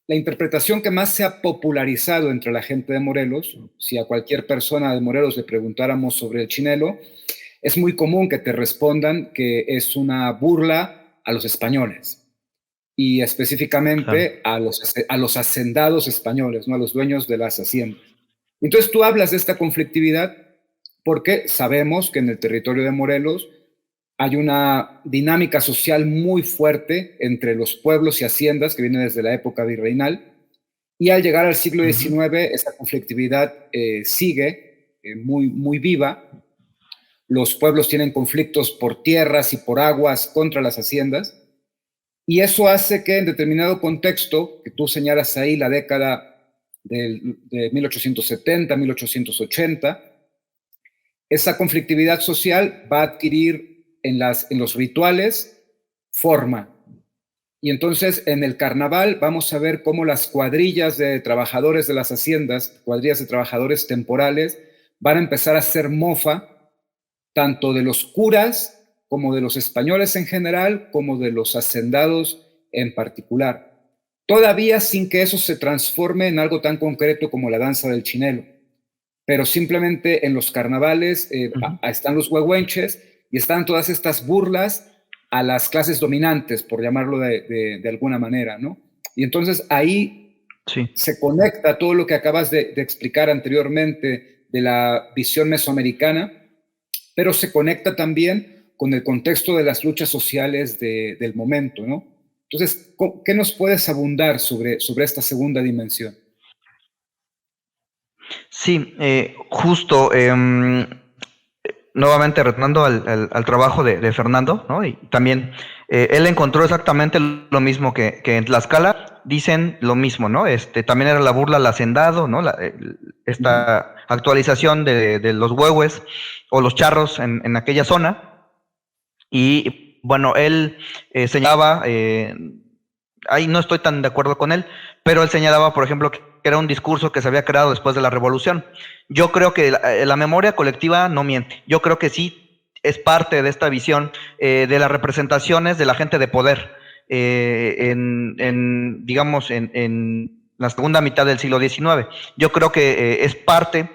interpretación que más se ha popularizado entre la gente de Morelos. Si a cualquier persona de Morelos le preguntáramos sobre el chinelo, es muy común que te respondan que es una burla a los españoles y específicamente a los hacendados españoles, ¿no? A los dueños de las haciendas. Entonces tú hablas de esta conflictividad porque sabemos que en el territorio de Morelos hay una dinámica social muy fuerte entre los pueblos y haciendas que viene desde la época virreinal, y al llegar al siglo XIX esa conflictividad sigue muy, muy viva. Los pueblos tienen conflictos por tierras y por aguas contra las haciendas, y eso hace que en determinado contexto, que tú señalas ahí la década de 1870, 1880, esa conflictividad social va a adquirir en los rituales forma. Y entonces en el carnaval vamos a ver cómo las cuadrillas de trabajadores de las haciendas, cuadrillas de trabajadores temporales, van a empezar a hacer mofa tanto de los curas como de los españoles en general, como de los hacendados en particular. Todavía sin que eso se transforme en algo tan concreto como la danza del chinelo. pero simplemente en los carnavales están los huehuenches y están todas estas burlas a las clases dominantes, por llamarlo de alguna manera, ¿no? Y entonces ahí se conecta todo lo que acabas de explicar anteriormente de la visión mesoamericana, pero se conecta también con el contexto de las luchas sociales del momento, ¿no? Entonces, ¿qué nos puedes abundar sobre esta segunda dimensión? Sí, justo, nuevamente retornando al trabajo de Fernando, ¿no? Y también él encontró exactamente lo mismo que en Tlaxcala, dicen lo mismo, ¿no? También era la burla al hacendado, ¿no? Esta actualización de los huehues o los charros en aquella zona. Y bueno, él señalaba, ahí no estoy tan de acuerdo con él, pero él señalaba, por ejemplo, que era un discurso que se había creado después de la revolución. Yo creo que la memoria colectiva no miente. Yo creo que sí es parte de esta visión de las representaciones de la gente de poder digamos, en la segunda mitad del siglo XIX. Yo creo que es parte,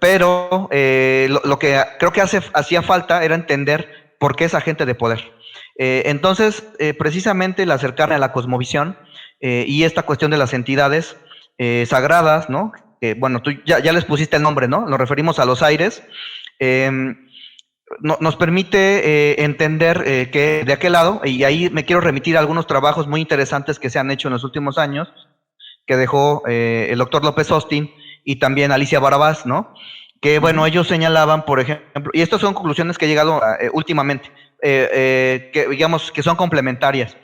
pero lo que creo que hacía falta era entender por qué esa gente de poder. Entonces, precisamente el acercarme a la cosmovisión y esta cuestión de las entidades sagradas, ¿no? Bueno, tú ya les pusiste el nombre, ¿no? Nos referimos a los aires. Nos permite entender que de aquel lado, y ahí me quiero remitir a algunos trabajos muy interesantes que se han hecho en los últimos años, que dejó el doctor López Austin y también Alicia Barabás, ¿no? Que, bueno, ellos señalaban, por ejemplo, y estas son conclusiones que he llegado últimamente, que digamos que son complementarias.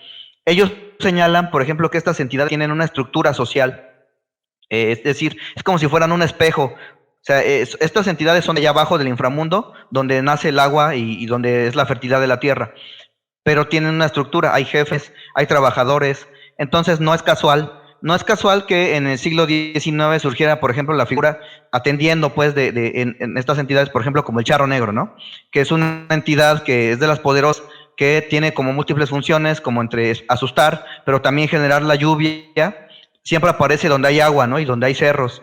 Ellos señalan, por ejemplo, que estas entidades tienen una estructura social, es decir, es como si fueran un espejo. O sea, estas entidades son allá abajo del inframundo, donde nace el agua y donde es la fertilidad de la tierra, pero tienen una estructura, hay jefes, hay trabajadores, entonces no es casual. No es casual que en el siglo XIX surgiera, por ejemplo, la figura atendiendo, pues, en estas entidades, por ejemplo, como el charro negro, ¿no? Que es una entidad que es de las poderosas, que tiene como múltiples funciones, como entre asustar, pero también generar la lluvia. Siempre aparece donde hay agua, ¿no? Y donde hay cerros.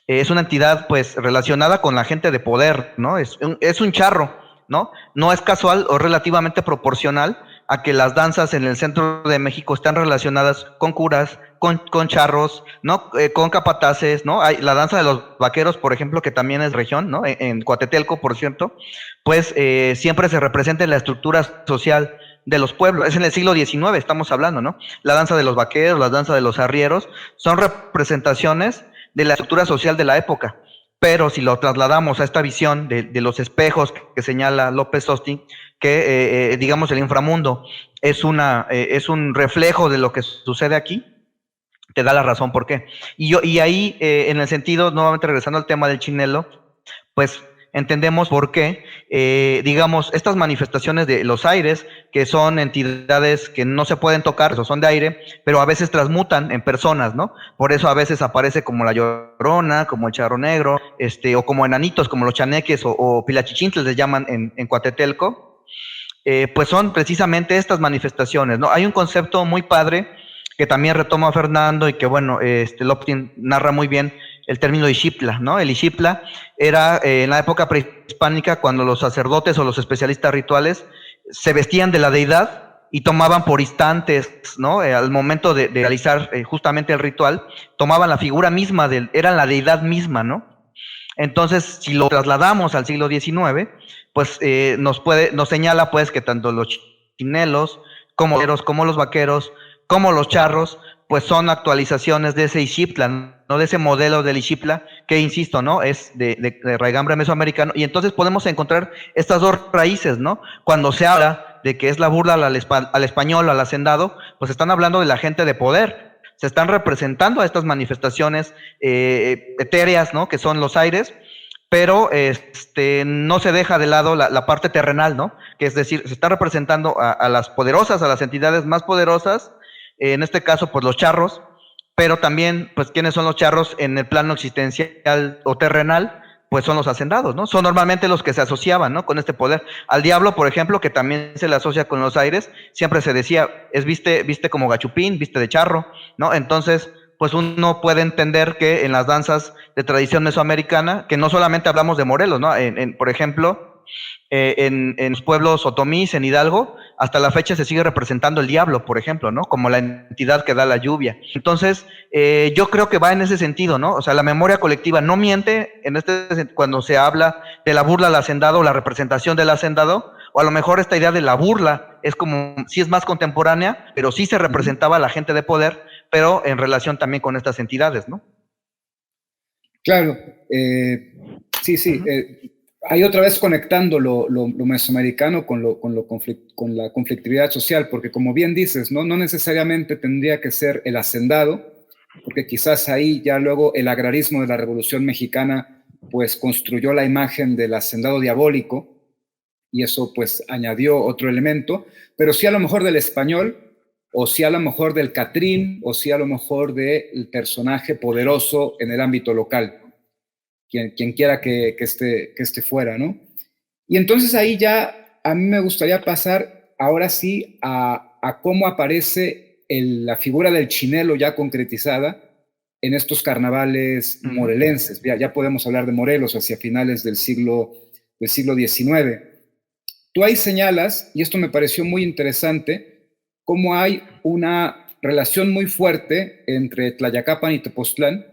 Es una entidad, pues, relacionada con la gente de poder, ¿no? Es un charro, ¿no? No es casual o relativamente proporcional a que las danzas en el centro de México están relacionadas con curas, con charros, ¿no? Con capataces, ¿no? Hay la danza de los vaqueros, por ejemplo, que también es región, ¿no? En Coatetelco, por cierto, pues siempre se representa en la estructura social de los pueblos. Es en el siglo XIX, estamos hablando, ¿no? La danza de los vaqueros, la danza de los arrieros, son representaciones de la estructura social de la época. Pero si lo trasladamos a esta visión de los espejos que señala López Austin, que digamos el inframundo es un reflejo de lo que sucede aquí, te da la razón por qué. Y ahí, en el sentido, nuevamente regresando al tema del chinelo, pues entendemos por qué, digamos, estas manifestaciones de los aires, que son entidades que no se pueden tocar, o son de aire, pero a veces transmutan en personas, ¿no? Por eso a veces aparece como la Llorona, como el Charro Negro, o como enanitos, como los chaneques o pilachichintles les llaman en Coatetelco, pues son precisamente estas manifestaciones, ¿no? Hay un concepto muy padre que también retoma Fernando y que, bueno, Loptin narra muy bien, el término Ixipla, ¿no? El Ixipla era en la época prehispánica cuando los sacerdotes o los especialistas rituales se vestían de la deidad y tomaban por instantes, ¿no? Al momento de realizar justamente el ritual, tomaban la figura misma, eran la deidad misma, ¿no? Entonces, si lo trasladamos al siglo XIX, pues nos señala pues que tanto los chinelos como los vaqueros, como los charros, pues son actualizaciones de ese Ixipla, ¿no? De ese modelo del Ixipla, que insisto, ¿no? Es de raigambre mesoamericano, y entonces podemos encontrar estas dos raíces, ¿no? Cuando se habla de que es la burla al español, al hacendado, pues están hablando de la gente de poder, se están representando a estas manifestaciones etéreas, ¿no? Que son los aires, pero no se deja de lado la parte terrenal, ¿no? Que es decir, se está representando a las poderosas, a las entidades más poderosas, en este caso, pues los charros, pero también, pues, ¿quiénes son los charros en el plano existencial o terrenal? Pues son los hacendados, ¿no? Son normalmente los que se asociaban, ¿no? Con este poder. Al diablo, por ejemplo, que también se le asocia con los aires, siempre se decía, viste como gachupín, viste de charro, ¿no? Entonces, pues uno puede entender que en las danzas de tradición mesoamericana, que no solamente hablamos de Morelos, ¿no? Por ejemplo, en los pueblos otomís, en Hidalgo, hasta la fecha se sigue representando el diablo, por ejemplo, ¿no? Como la entidad que da la lluvia. Entonces, yo creo que va en ese sentido, ¿no? O sea, la memoria colectiva no miente cuando se habla de la burla al hacendado o la representación del hacendado, o a lo mejor esta idea de la burla es como, sí es más contemporánea, pero sí se representaba a la gente de poder, pero en relación también con estas entidades, ¿no? Claro, sí. Ahí otra vez conectando lo mesoamericano con la conflictividad social, porque como bien dices, no necesariamente tendría que ser el hacendado, porque quizás ahí ya luego el agrarismo de la Revolución Mexicana pues construyó la imagen del hacendado diabólico, y eso pues añadió otro elemento, pero sí a lo mejor del español, o sí a lo mejor del catrín, o sí a lo mejor del personaje poderoso en el ámbito local, quien quiera que esté fuera, ¿no? Y entonces ahí ya a mí me gustaría pasar ahora sí a cómo aparece la figura del chinelo ya concretizada en estos carnavales morelenses. Ya podemos hablar de Morelos hacia finales del siglo XIX. Tú ahí señalas, y esto me pareció muy interesante, cómo hay una relación muy fuerte entre Tlayacapan y Tepoztlán,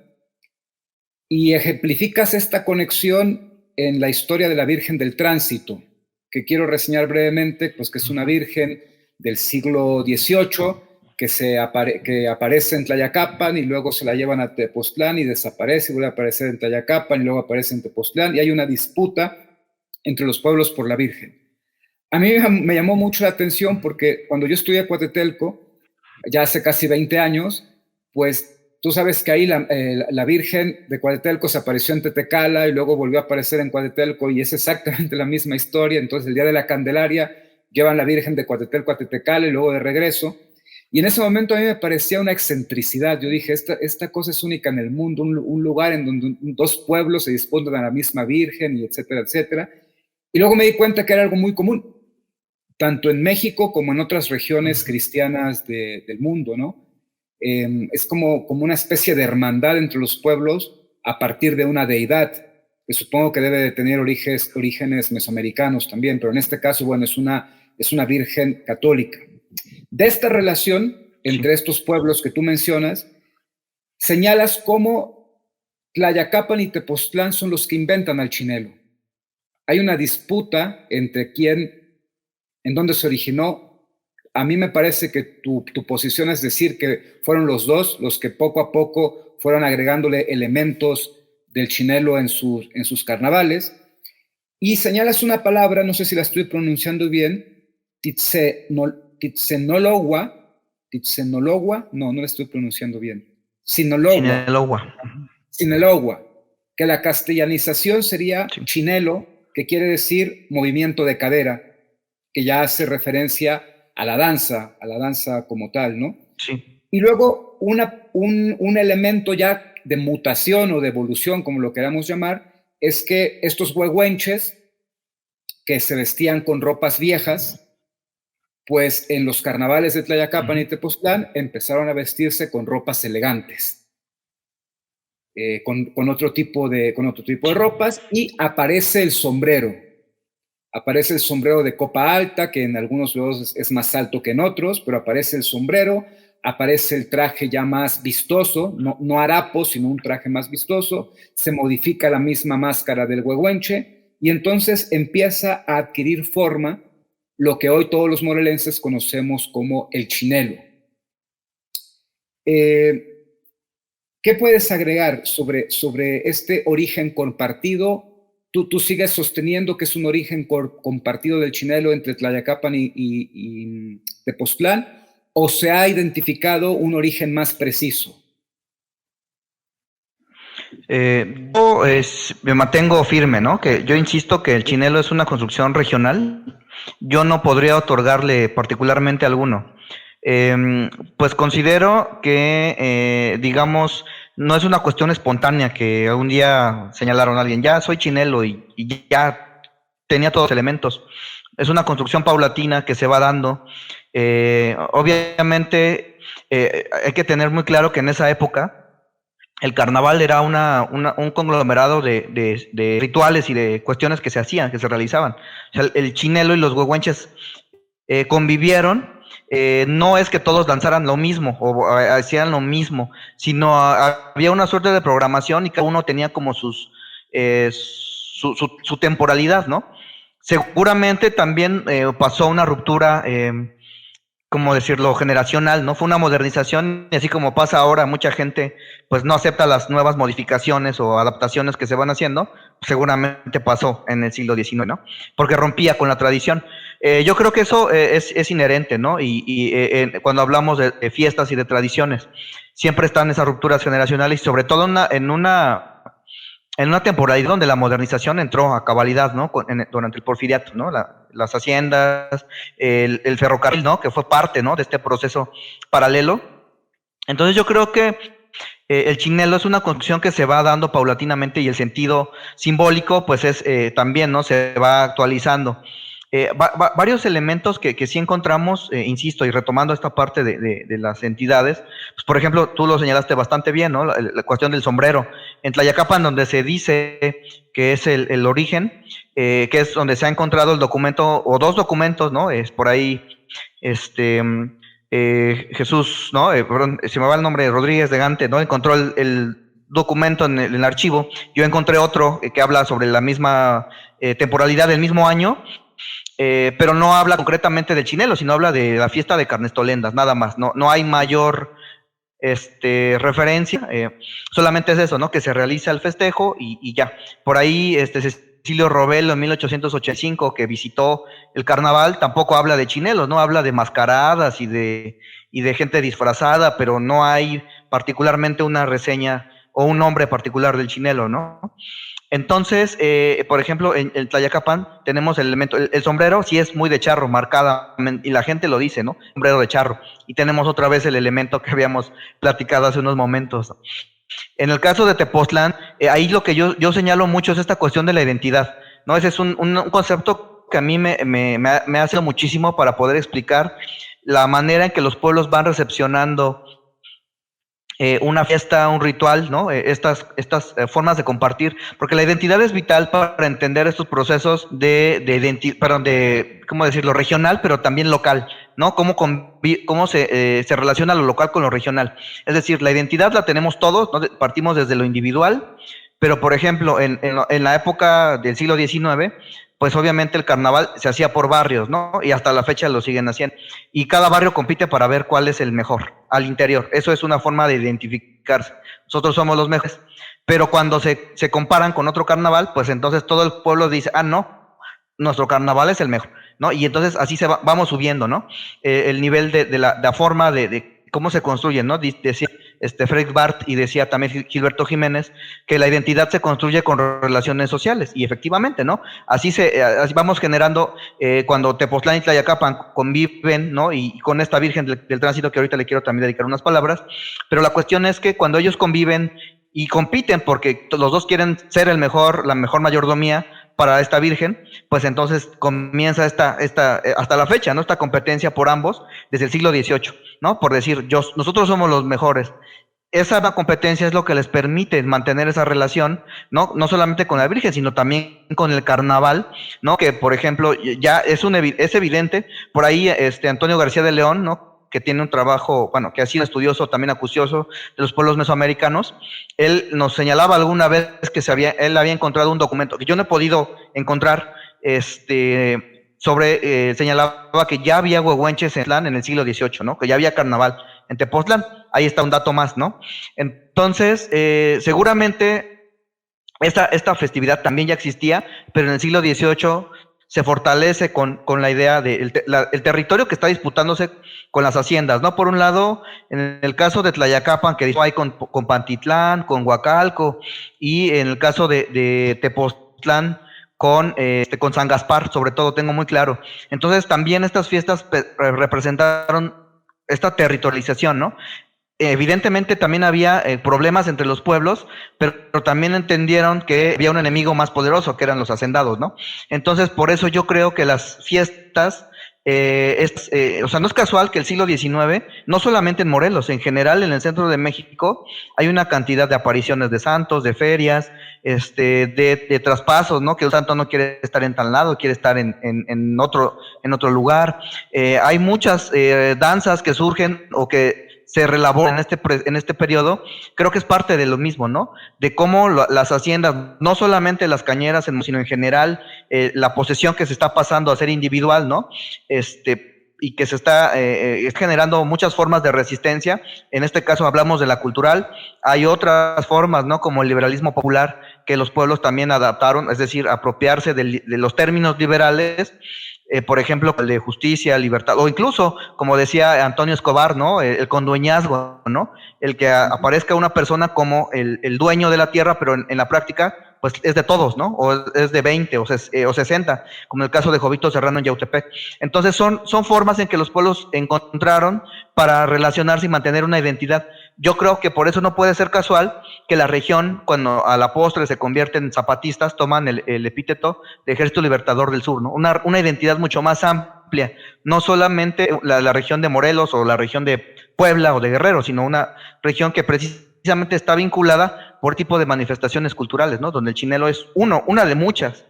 y ejemplificas esta conexión en la historia de la Virgen del Tránsito, que quiero reseñar brevemente, pues que es una virgen del siglo XVIII, que aparece en Tlayacapan y luego se la llevan a Tepoztlán y desaparece y vuelve a aparecer en Tlayacapan y luego aparece en Tepoztlán, y hay una disputa entre los pueblos por la Virgen. A mí me llamó mucho la atención porque cuando yo estudié Coatetelco, ya hace casi 20 años, pues tú sabes que ahí la Virgen de Coatetelco se apareció en Tetecala y luego volvió a aparecer en Coatetelco, y es exactamente la misma historia. Entonces el día de la Candelaria llevan la Virgen de Coatetelco a Tetecala y luego de regreso. Y en ese momento a mí me parecía una excentricidad. Yo dije, esta cosa es única en el mundo, un lugar en donde dos pueblos se disponen a la misma Virgen, y etcétera, etcétera. Y luego me di cuenta que era algo muy común, tanto en México como en otras regiones cristianas del mundo, ¿no? Es como una especie de hermandad entre los pueblos a partir de una deidad, que supongo que debe de tener orígenes mesoamericanos también, pero en este caso, bueno, es una virgen católica. De esta relación entre estos pueblos que tú mencionas, señalas cómo Tlayacapan y Tepoztlán son los que inventan al chinelo. Hay una disputa entre en dónde se originó. A mí me parece que tu posición es decir que fueron los dos los que poco a poco fueron agregándole elementos del chinelo en sus carnavales. Y señalas una palabra, no sé si la estoy pronunciando bien, Titzenologua, no la estoy pronunciando bien. Sinelogua, que la castellanización sería chinelo, que quiere decir movimiento de cadera, que ya hace referencia a la danza como tal, ¿no? Sí. Y luego un elemento ya de mutación o de evolución, como lo queramos llamar, es que estos huehuenches que se vestían con ropas viejas, pues en los carnavales de Tlayacapan y Tepoztlán empezaron a vestirse con ropas elegantes, con otro tipo de ropas, y aparece el sombrero. Aparece el sombrero de copa alta, que en algunos lados es más alto que en otros, pero aparece el sombrero, aparece el traje ya más vistoso, no harapo, sino un traje más vistoso, se modifica la misma máscara del huehuenche, y entonces empieza a adquirir forma lo que hoy todos los morelenses conocemos como el chinelo. ¿Qué puedes agregar sobre este origen compartido? ¿Tú sigues sosteniendo que es un origen compartido del chinelo entre Tlayacapan y Tepoztlán, o se ha identificado un origen más preciso? Yo me mantengo firme, ¿no? Que yo insisto que el chinelo es una construcción regional. Yo no podría otorgarle particularmente alguno. Pues considero que, digamos, no es una cuestión espontánea que un día señalaron a alguien, ya soy chinelo y ya tenía todos los elementos. Es una construcción paulatina que se va dando. Obviamente hay que tener muy claro que en esa época el carnaval era un conglomerado de rituales y de cuestiones que se hacían, que se realizaban. O sea, el chinelo y los huehuenches convivieron. No es que todos lanzaran lo mismo o hacían lo mismo, sino había una suerte de programación y cada uno tenía como su temporalidad, ¿no? Seguramente también pasó una ruptura, ¿cómo decirlo?, generacional, ¿no? Fue una modernización, y así como pasa ahora, mucha gente pues no acepta las nuevas modificaciones o adaptaciones que se van haciendo, seguramente pasó en el siglo XIX, ¿no? Porque rompía con la tradición. Yo creo que eso es inherente, ¿no? Y cuando hablamos de fiestas y de tradiciones, siempre están esas rupturas generacionales y sobre todo en una temporalidad donde la modernización entró a cabalidad, ¿no? Durante el porfiriato, ¿no? Las haciendas, el ferrocarril, ¿no? Que fue parte, ¿no? De este proceso paralelo. Entonces yo creo que el chinelo es una construcción que se va dando paulatinamente y el sentido simbólico, pues es también, ¿no? Se va actualizando. Varios elementos que sí encontramos, insisto, y retomando esta parte de las entidades, pues por ejemplo, tú lo señalaste bastante bien, ¿no? La cuestión del sombrero. En Tlayacapan, donde se dice que es el origen, que es donde se ha encontrado el documento, o dos documentos, ¿no? Es por ahí, este, Jesús, ¿no? Perdón, se me va el nombre, Rodríguez de Gante, ¿no? Encontró el documento en el archivo. Yo encontré otro que habla sobre la misma temporalidad del mismo año, pero no habla concretamente del chinelo, sino habla de la fiesta de Carnestolendas, nada más. No hay mayor referencia, solamente es eso, ¿no? Que se realiza el festejo y ya. Por ahí, Cecilio Robelo en 1885, que visitó el carnaval, tampoco habla de chinelos, ¿no? Habla de mascaradas y de gente disfrazada, pero no hay particularmente una reseña o un nombre particular del chinelo, ¿no? Entonces, por ejemplo, en Tlayacapan tenemos el elemento, el sombrero sí es muy de charro, marcadamente, y la gente lo dice, ¿no? Sombrero de charro. Y tenemos otra vez el elemento que habíamos platicado hace unos momentos. En el caso de Tepoztlán, ahí lo que yo señalo mucho es esta cuestión de la identidad, ¿no? Ese es un concepto que a mí me ha sido muchísimo para poder explicar la manera en que los pueblos van recepcionando una fiesta, un ritual, ¿no? Estas formas de compartir, porque la identidad es vital para entender estos procesos de ¿cómo decirlo?, regional, pero también local, ¿no? Cómo se relaciona lo local con lo regional. Es decir, la identidad la tenemos todos, ¿no? Partimos desde lo individual, pero por ejemplo, en la época del siglo XIX, pues obviamente el carnaval se hacía por barrios, ¿no? Y hasta la fecha lo siguen haciendo. Y cada barrio compite para ver cuál es el mejor al interior. Eso es una forma de identificarse. Nosotros somos los mejores. Pero cuando se comparan con otro carnaval, pues entonces todo el pueblo dice, ah, no, nuestro carnaval es el mejor, ¿no? Y entonces así vamos subiendo, ¿no? El nivel de la forma de cómo se construye, ¿no? Decía Frederick Barth y decía también Gilberto Jiménez que la identidad se construye con relaciones sociales, y efectivamente, ¿no? Así vamos generando, cuando Tepoztlán y Tlayacapan conviven, ¿no? Y con esta Virgen del Tránsito, que ahorita le quiero también dedicar unas palabras, pero la cuestión es que cuando ellos conviven y compiten, porque los dos quieren ser la mejor mayordomía para esta Virgen, pues entonces comienza hasta la fecha, ¿no? Esta competencia por ambos desde el siglo XVIII, ¿no? Por decir, nosotros somos los mejores. Esa competencia es lo que les permite mantener esa relación, ¿no? No solamente con la Virgen, sino también con el carnaval, ¿no? Que, por ejemplo, ya es evidente, por ahí Antonio García de León, ¿no? Que tiene un trabajo, bueno, que ha sido estudioso, también acucioso de los pueblos mesoamericanos, él nos señalaba alguna vez que él había encontrado un documento que yo no he podido encontrar, señalaba que ya había huehuenches en el siglo XVIII, ¿no? Que ya había carnaval en Tepoztlán. Ahí está un dato más, ¿no? Entonces, seguramente esta festividad también ya existía, pero en el siglo XVIII se fortalece con la idea del el territorio que está disputándose con las haciendas, ¿no? Por un lado, en el caso de Tlayacapan, que hay con Pantitlán, con Huacalco, y en el caso de Tepoztlán, con San Gaspar, sobre todo, tengo muy claro. Entonces, también estas fiestas representaron esta territorialización, ¿no? Evidentemente también había problemas entre los pueblos, pero también entendieron que había un enemigo más poderoso, que eran los hacendados, ¿no? Entonces, por eso yo creo que las fiestas o sea, no es casual que el siglo XIX, no solamente en Morelos, en general en el centro de México, hay una cantidad de apariciones de santos, de ferias, de traspasos, ¿no? Que el santo no quiere estar en tal lado, quiere estar en otro lugar. Hay muchas danzas que surgen o que se relaboran en este periodo. Creo que es parte de lo mismo, ¿no? De cómo las haciendas, no solamente las cañeras, sino en general, la posesión que se está pasando a ser individual, ¿no? Y que se está generando muchas formas de resistencia. En este caso hablamos de la cultural. Hay otras formas, ¿no? Como el liberalismo popular, que los pueblos también adaptaron, es decir, apropiarse de los términos liberales, por ejemplo, el de justicia, libertad, o incluso, como decía Antonio Escobar, ¿no? El condueñazgo, ¿no? El que aparezca una persona como el dueño de la tierra, pero en la práctica, pues es de todos, ¿no? O es de 20 o 60, como el caso de Jovito Serrano en Yautepec. Entonces son formas en que los pueblos encontraron para relacionarse y mantener una identidad. Yo creo que por eso no puede ser casual que la región, cuando a la postre se convierten en zapatistas, toman el epíteto de Ejército Libertador del Sur, ¿no? Una identidad mucho más amplia, no solamente la región de Morelos o la región de Puebla o de Guerrero, sino una región que precisamente está vinculada por tipo de manifestaciones culturales, ¿no? Donde el chinelo es una de muchas.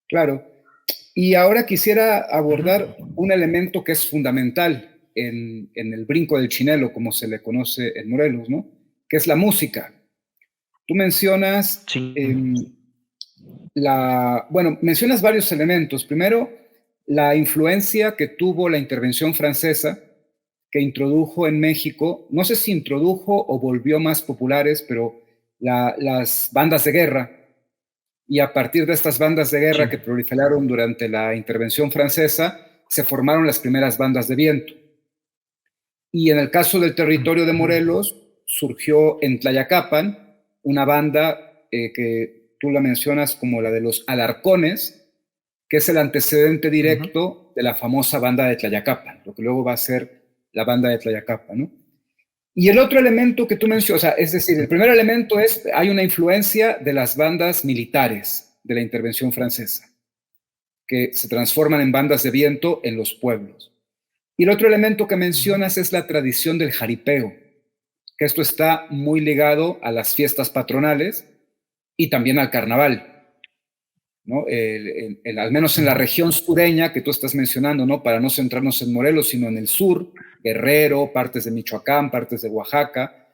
Claro. Y ahora quisiera abordar un elemento que es fundamental en el brinco del chinelo, como se le conoce en Morelos, ¿no? Que es la música. Tú mencionas, Sí. mencionas varios elementos. Primero, la influencia que tuvo la intervención francesa, que introdujo en México, no sé si introdujo o volvió más populares, pero las bandas de guerra. Y a partir de estas bandas de guerra que proliferaron durante la intervención francesa, se formaron las primeras bandas de viento. Y en el caso del territorio de Morelos, surgió en Tlayacapan una banda que tú la mencionas como la de los Alarcones, que es el antecedente directo de la famosa banda de Tlayacapan, lo que luego va a ser la banda de Tlayacapan, ¿no? Y el otro elemento que tú mencionas, o sea, es decir, el primer elemento es, hay una influencia de las bandas militares de la intervención francesa, que se transforman en bandas de viento en los pueblos. Y el otro elemento que mencionas es la tradición del jaripeo, que esto está muy ligado a las fiestas patronales y también al carnaval, ¿no? Al menos en la región sureña que tú estás mencionando, ¿no? Para no centrarnos en Morelos, sino en el sur, Guerrero, partes de Michoacán, partes de Oaxaca,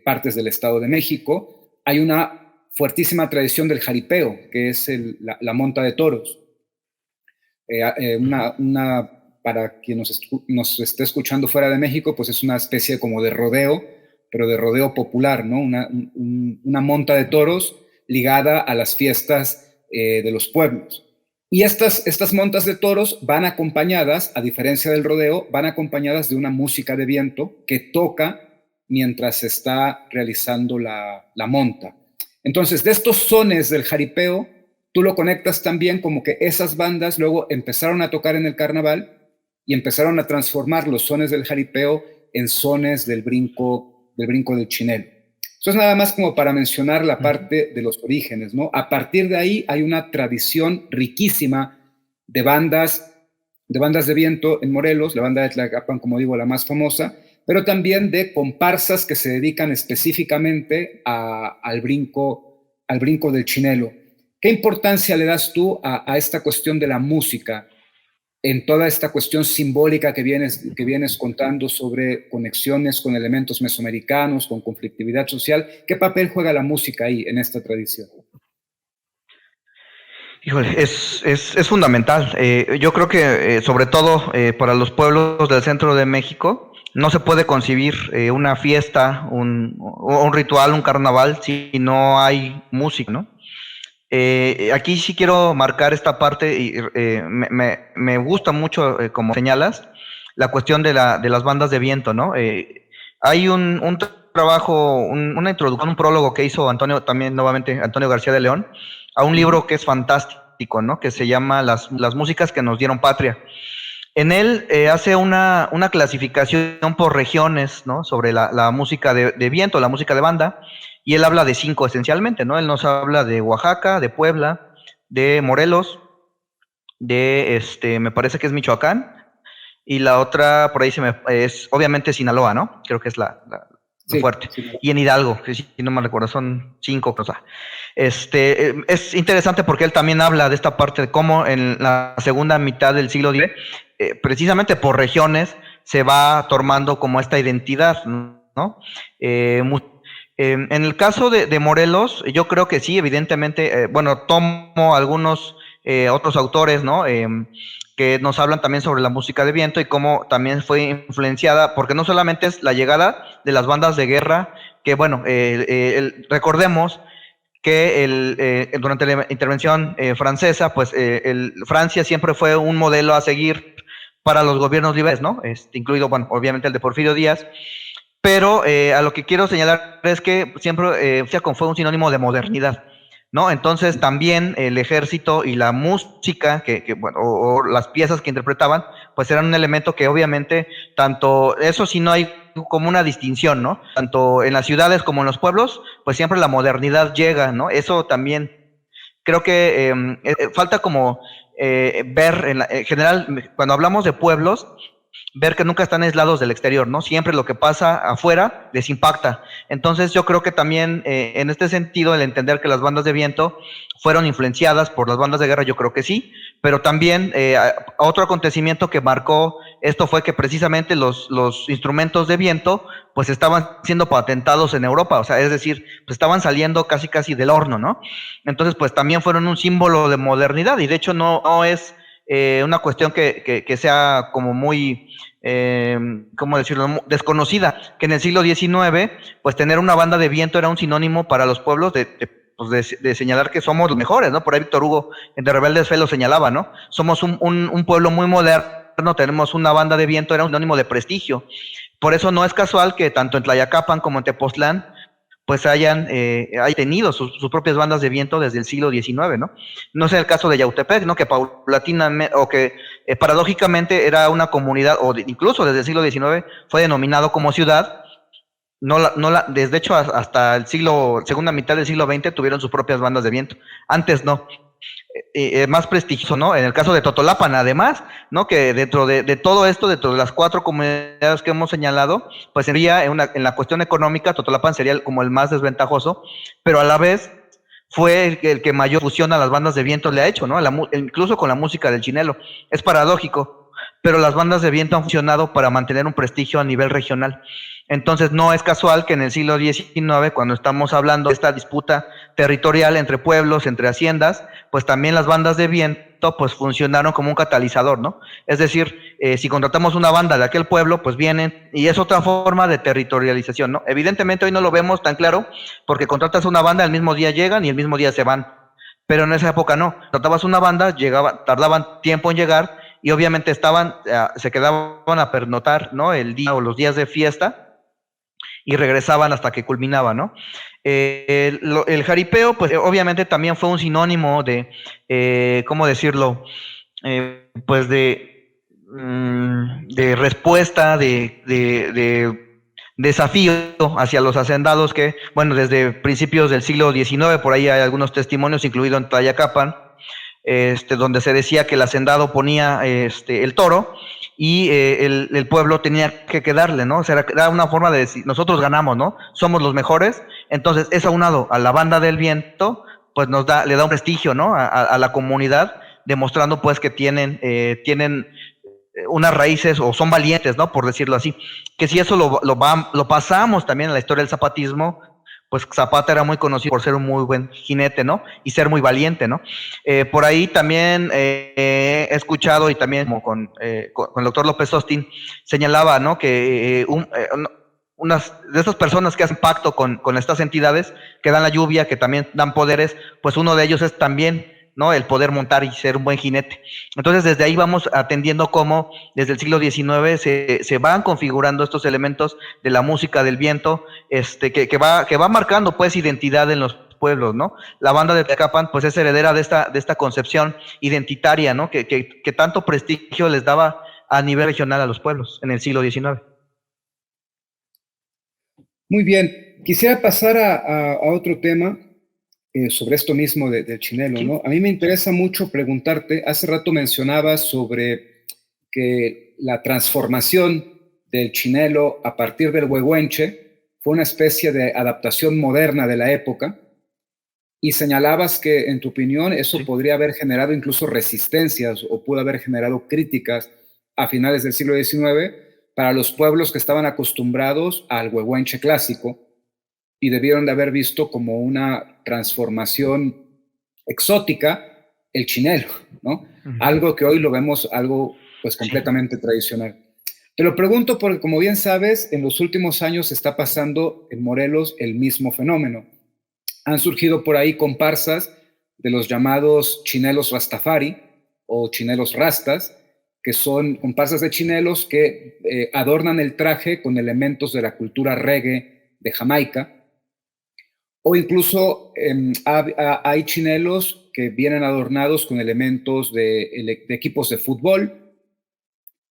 partes del Estado de México, hay una fuertísima tradición del jaripeo, que es la monta de toros. Para quien nos esté escuchando fuera de México, pues es una especie como de rodeo, pero de rodeo popular, ¿no? Una monta de toros ligada a las fiestas de los pueblos. Y estas montas de toros van acompañadas, a diferencia del rodeo, van acompañadas de una música de viento que toca mientras se está realizando la monta. Entonces, de estos sones del jaripeo, tú lo conectas también como que esas bandas luego empezaron a tocar en el carnaval y empezaron a transformar los sones del jaripeo en sones del brinco del chinelo. Eso es nada más como para mencionar la parte de los orígenes, ¿no? A partir de ahí hay una tradición riquísima de bandas de viento en Morelos, la banda de Tlayacapan, como digo, la más famosa, pero también de comparsas que se dedican específicamente al brinco del chinelo. ¿Qué importancia le das tú a esta cuestión de la música en toda esta cuestión simbólica que vienes contando sobre conexiones con elementos mesoamericanos, con conflictividad social? ¿Qué papel juega la música ahí en esta tradición? Híjole, es fundamental. Yo creo que sobre todo para los pueblos del centro de México no se puede concebir una fiesta, un ritual, un carnaval si no hay música, ¿no? Aquí sí quiero marcar esta parte y me gusta mucho, como señalas, la cuestión de las bandas de viento, ¿no? Hay un trabajo, una introducción, un prólogo que hizo Antonio, también nuevamente Antonio García de León, a un libro que es fantástico, ¿no? Que se llama Las músicas que nos dieron patria. En él hace una clasificación por regiones, ¿no? Sobre la música de viento, la música de banda, y él habla de 5 esencialmente, ¿no? Él nos habla de Oaxaca, de Puebla, de Morelos, me parece que es Michoacán, y la otra por ahí es obviamente Sinaloa, ¿no? Creo que es lo Sí, fuerte. sí. Y en Hidalgo, que si no me recuerdo, son 5 cosas. Es interesante porque él también habla de esta parte de cómo en la segunda mitad del siglo XIX, precisamente por regiones, se va formando como esta identidad, ¿no? Eh, en el caso de Morelos, yo creo que sí, evidentemente, bueno, tomo algunos otros autores, ¿no? Que nos hablan también sobre la música de viento y cómo también fue influenciada, porque no solamente es la llegada de las bandas de guerra, que bueno, recordemos que durante la intervención francesa, pues Francia siempre fue un modelo a seguir para los gobiernos liberales, ¿no? Incluido, bueno, obviamente el de Porfirio Díaz, pero a lo que quiero señalar es que siempre fue un sinónimo de modernidad, ¿no? Entonces también el ejército y la música, bueno, o las piezas que interpretaban, pues eran un elemento que obviamente, tanto, eso sí no hay como una distinción, ¿no? Tanto en las ciudades como en los pueblos, pues siempre la modernidad llega, ¿no? Eso también creo que falta como ver, en general, cuando hablamos de pueblos, ver que nunca están aislados del exterior, ¿no? Siempre lo que pasa afuera les impacta. Entonces yo creo que también en este sentido, el entender que las bandas de viento fueron influenciadas por las bandas de guerra, yo creo que sí, pero también otro acontecimiento que marcó esto fue que precisamente los instrumentos de viento pues estaban siendo patentados en Europa, o sea, es decir, pues estaban saliendo casi casi del horno, ¿no? Entonces pues también fueron un símbolo de modernidad y de hecho no es una cuestión que sea como muy ¿cómo decirlo?, desconocida, que en el siglo XIX, pues tener una banda de viento era un sinónimo para los pueblos de señalar que somos los mejores, ¿no? Por ahí Víctor Hugo en De Rebeldes Fe lo señalaba, ¿no? Somos un pueblo muy moderno, tenemos una banda de viento, era un sinónimo de prestigio. Por eso no es casual que tanto en Tlayacapan como en Tepoztlán pues hayan tenido sus propias bandas de viento desde el siglo XIX, ¿no? No sé el caso de Yautepec, ¿no? Que paulatinamente, o que paradójicamente era una comunidad, incluso desde el siglo XIX fue denominado como ciudad, desde hecho hasta el segunda mitad del siglo XX tuvieron sus propias bandas de viento, antes no. Más prestigioso, ¿no? En el caso de Totolapan, además, ¿no? Que dentro de todo esto, dentro de las 4 comunidades que hemos señalado, pues sería en la cuestión económica, Totolapan sería como el más desventajoso, pero a la vez fue el que mayor fusión a las bandas de viento le ha hecho, ¿no? Incluso con la música del chinelo. Es paradójico, pero las bandas de viento han funcionado para mantener un prestigio a nivel regional. Entonces no es casual que en el siglo XIX, cuando estamos hablando de esta disputa territorial entre pueblos, entre haciendas, pues también las bandas de viento pues funcionaron como un catalizador, ¿no? Es decir, si contratamos una banda de aquel pueblo, pues vienen, y es otra forma de territorialización, ¿no? Evidentemente hoy no lo vemos tan claro, porque contratas una banda, el mismo día llegan y el mismo día se van, pero en esa época no, tratabas una banda, tardaban tiempo en llegar, y obviamente se quedaban a pernotar, ¿no? El día o los días de fiesta, y regresaban hasta que culminaba, ¿no? El jaripeo, pues obviamente también fue un sinónimo ¿cómo decirlo? Pues de respuesta, de desafío hacia los hacendados que, bueno, desde principios del siglo XIX, por ahí hay algunos testimonios, incluido en Tlayacapan, donde se decía que el hacendado ponía el toro y el pueblo tenía que quedarle, ¿no? O sea, era una forma de decir, nosotros ganamos, ¿no? Somos los mejores. Entonces, eso aunado a la banda del viento, pues le da un prestigio, ¿no? A la comunidad, demostrando pues que tienen unas raíces o son valientes, ¿no? Por decirlo así. Que si eso lo pasamos también en la historia del zapatismo, pues Zapata era muy conocido por ser un muy buen jinete, ¿no? Y ser muy valiente, ¿no? Por ahí también he escuchado y también como con el doctor López Austin señalaba, ¿no? Que unas de esas personas que hacen pacto con estas entidades que dan la lluvia, que también dan poderes, pues uno de ellos es también, ¿no? El poder montar y ser un buen jinete. Entonces, desde ahí vamos atendiendo cómo desde el siglo XIX se van configurando estos elementos de la música del viento, que va marcando pues identidad en los pueblos, ¿no? La banda de Tlayacapan pues es heredera de esta concepción identitaria, ¿no? Que tanto prestigio les daba a nivel regional a los pueblos en el siglo XIX. Muy bien, quisiera pasar a otro tema sobre esto mismo del chinelo, ¿no? A mí me interesa mucho preguntarte, hace rato mencionabas sobre que la transformación del chinelo a partir del huehuenche fue una especie de adaptación moderna de la época, y señalabas que, en tu opinión, eso podría haber generado incluso resistencias o pudo haber generado críticas a finales del siglo XIX para los pueblos que estaban acostumbrados al huehuenche clásico y debieron de haber visto como una transformación exótica el chinelo, ¿no? Algo que hoy lo vemos algo pues completamente tradicional. Te lo pregunto porque, como bien sabes, en los últimos años está pasando en Morelos el mismo fenómeno. Han surgido por ahí comparsas de los llamados chinelos Rastafari o chinelos rastas, que son comparsas de chinelos que adornan el traje con elementos de la cultura reggae de Jamaica, o incluso hay chinelos que vienen adornados con elementos de equipos de fútbol.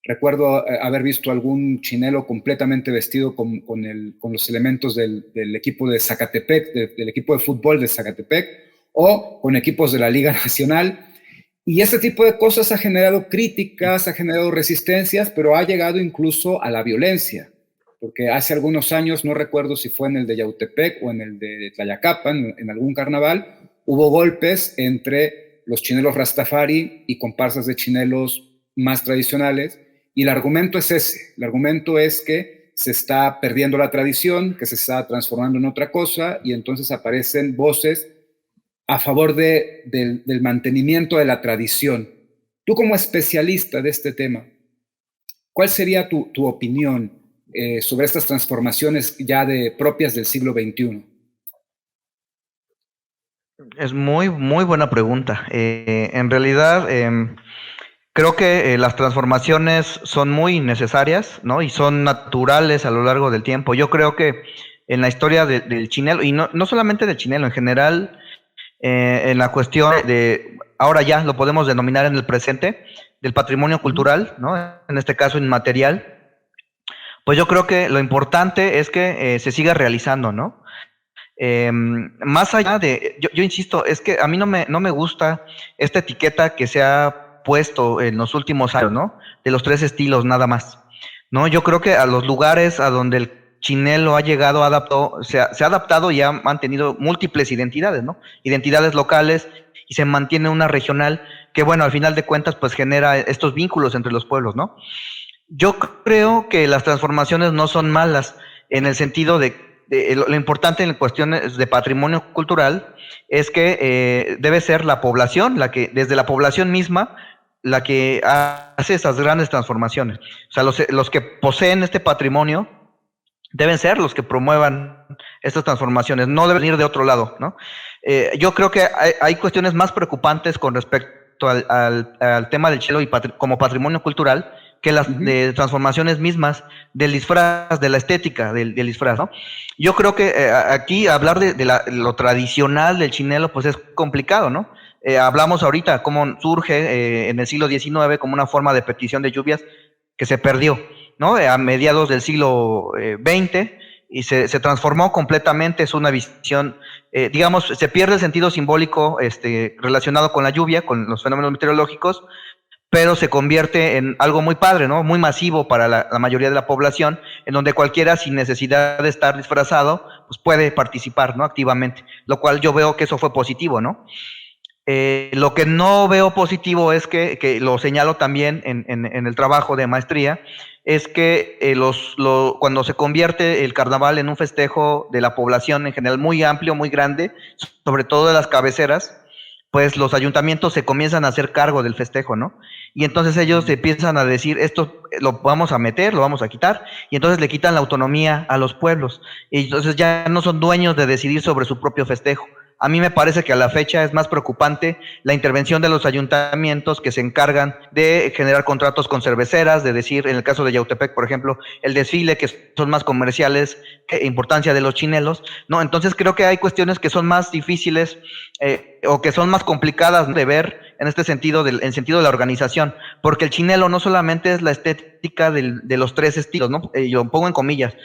Recuerdo haber visto algún chinelo completamente vestido con los elementos del equipo de Zacatepec, del equipo de fútbol de Zacatepec, o con equipos de la Liga Nacional. Y este tipo de cosas ha generado críticas, ha generado resistencias, pero ha llegado incluso a la violencia. Porque hace algunos años, no recuerdo si fue en el de Yautepec o en el de Tlayacapan, en algún carnaval, hubo golpes entre los chinelos Rastafari y comparsas de chinelos más tradicionales. Y el argumento es ese, el argumento es que se está perdiendo la tradición, que se está transformando en otra cosa, y entonces aparecen voces a favor del mantenimiento de la tradición. Tú, como especialista de este tema, ¿cuál sería tu opinión sobre estas transformaciones ya propias del siglo XXI? Es muy, muy buena pregunta. En realidad, creo que las transformaciones son muy necesarias, ¿no? Y son naturales a lo largo del tiempo. Yo creo que en la historia del chinelo, y no solamente del chinelo, en general, en la cuestión de, ahora ya lo podemos denominar en el presente, del patrimonio cultural, ¿no? En este caso inmaterial, pues yo creo que lo importante es que se siga realizando, ¿no? Más allá de, yo insisto, es que a mí no me gusta esta etiqueta que se ha puesto en los últimos años, ¿no? De los tres estilos nada más, ¿no? Yo creo que a los lugares a donde el chinelo ha llegado, se ha adaptado y ha mantenido múltiples identidades, ¿no? Identidades locales, y se mantiene una regional que, bueno, al final de cuentas, pues genera estos vínculos entre los pueblos, ¿no? Yo creo que las transformaciones no son malas en el sentido de lo importante en cuestiones de patrimonio cultural es que debe ser la población, desde la población misma, la que hace esas grandes transformaciones. O sea, los que poseen este patrimonio deben ser los que promuevan estas transformaciones, no deben ir de otro lado, ¿no? Yo creo que hay cuestiones más preocupantes con respecto al tema del chelo como patrimonio cultural, que las de transformaciones mismas del disfraz, de la estética del disfraz, ¿no? Yo creo que aquí hablar de lo tradicional del chinelo, pues es complicado, ¿no? Hablamos ahorita cómo surge en el siglo XIX como una forma de petición de lluvias que se perdió, ¿no? A mediados del siglo XX, y se transformó completamente, es una visión, digamos, se pierde el sentido simbólico relacionado con la lluvia, con los fenómenos meteorológicos, pero se convierte en algo muy padre, ¿no? Muy masivo para la mayoría de la población, en donde cualquiera, sin necesidad de estar disfrazado, pues puede participar, ¿no? Activamente, lo cual yo veo que eso fue positivo, ¿no? Lo que no veo positivo es que lo señalo también en el trabajo de maestría, es que cuando se convierte el carnaval en un festejo de la población en general muy amplio, muy grande, sobre todo de las cabeceras, pues los ayuntamientos se comienzan a hacer cargo del festejo, ¿no? Y entonces ellos empiezan a decir, esto lo vamos a meter, lo vamos a quitar, y entonces le quitan la autonomía a los pueblos, y entonces ya no son dueños de decidir sobre su propio festejo. A mí me parece que a la fecha es más preocupante la intervención de los ayuntamientos que se encargan de generar contratos con cerveceras, de decir, en el caso de Yautepec, por ejemplo, el desfile, que son más comerciales que importancia de los chinelos, ¿no? Entonces creo que hay cuestiones que son más difíciles o que son más complicadas de ver en este sentido, en sentido de la organización, porque el chinelo no solamente es la estética de los tres estilos, ¿no? Yo pongo en comillas,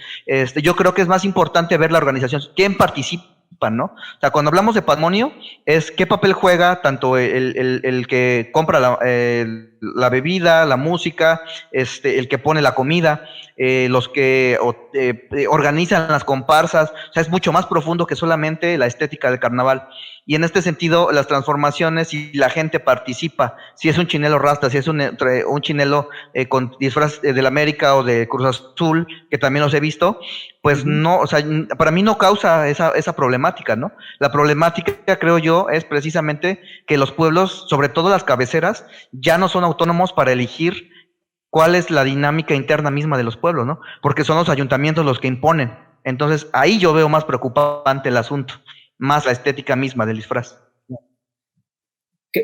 yo creo que es más importante ver la organización, quién participa ¿no? O sea, cuando hablamos de patrimonio, es qué papel juega tanto el que compra la bebida, la música, el que pone la comida, los que organizan las comparsas. O sea, es mucho más profundo que solamente la estética del carnaval. Y en este sentido, las transformaciones y la gente participa. Si es un chinelo rasta, si es un chinelo con disfraz del América o de Cruz Azul, que también los he visto, pues no, o sea, para mí no causa esa problemática, ¿no? La problemática, creo yo, es precisamente que los pueblos, sobre todo las cabeceras, ya no son autónomos para elegir cuál es la dinámica interna misma de los pueblos, ¿no? Porque son los ayuntamientos los que imponen. Entonces, ahí yo veo más preocupante el asunto, más la estética misma del disfraz.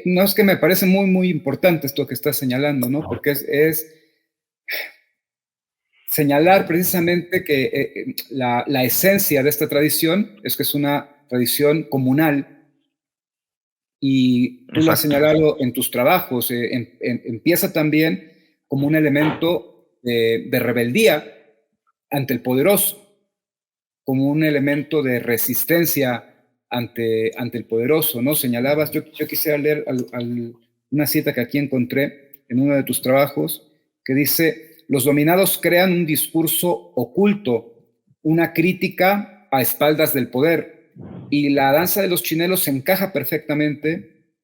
No, es que me parece muy, muy importante esto que estás señalando, ¿no? Porque es señalar precisamente que la esencia de esta tradición es que es una tradición comunal y tú lo has señalado en tus trabajos, empieza también como un elemento de rebeldía ante el poderoso, como un elemento de resistencia ante el poderoso, ¿no? Señalabas, yo quisiera leer una cita que aquí encontré en uno de tus trabajos, que dice: los dominados crean un discurso oculto, una crítica a espaldas del poder, y la danza de los chinelos se encaja perfectamente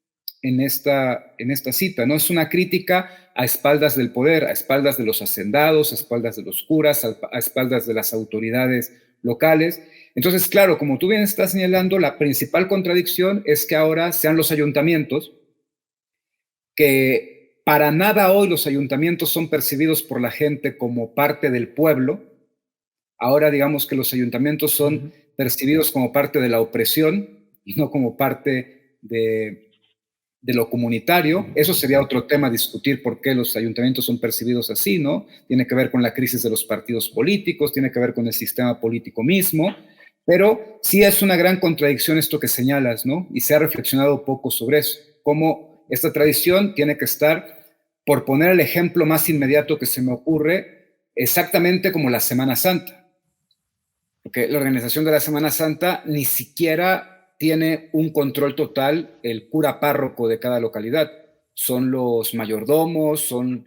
en esta cita, ¿no? Es una crítica a espaldas del poder, a espaldas de los hacendados, a espaldas de los curas, a espaldas de las autoridades locales. Entonces, claro, como tú bien estás señalando, la principal contradicción es que ahora sean los ayuntamientos, que para nada hoy los ayuntamientos son percibidos por la gente como parte del pueblo. Ahora digamos que los ayuntamientos son percibidos como parte de la opresión y no como parte de lo comunitario. Eso sería otro tema, discutir por qué los ayuntamientos son percibidos así, ¿no? Tiene que ver con la crisis de los partidos políticos, tiene que ver con el sistema político mismo, pero sí es una gran contradicción esto que señalas, ¿no? Y se ha reflexionado poco sobre eso, cómo esta tradición tiene que estar, por poner el ejemplo más inmediato que se me ocurre, exactamente como la Semana Santa. Porque la organización de la Semana Santa ni siquiera tiene un control total el cura párroco de cada localidad. Son los mayordomos, son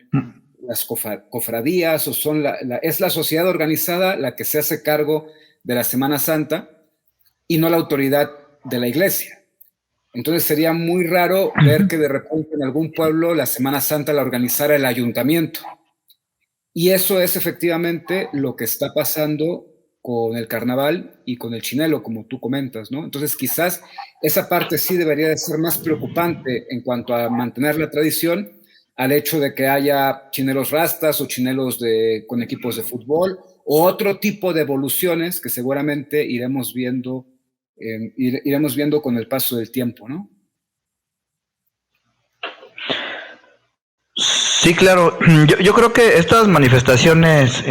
las cofradías, o es la sociedad organizada la que se hace cargo de la Semana Santa y no la autoridad de la iglesia. Entonces sería muy raro ver que de repente en algún pueblo la Semana Santa la organizara el ayuntamiento. Y eso es efectivamente lo que está pasando con el carnaval y con el chinelo, como tú comentas, ¿no? Entonces quizás esa parte sí debería de ser más preocupante en cuanto a mantener la tradición, al hecho de que haya chinelos rastas o chinelos con equipos de fútbol o otro tipo de evoluciones que seguramente iremos viendo con el paso del tiempo, ¿no? Sí, claro. Yo creo que estas manifestaciones,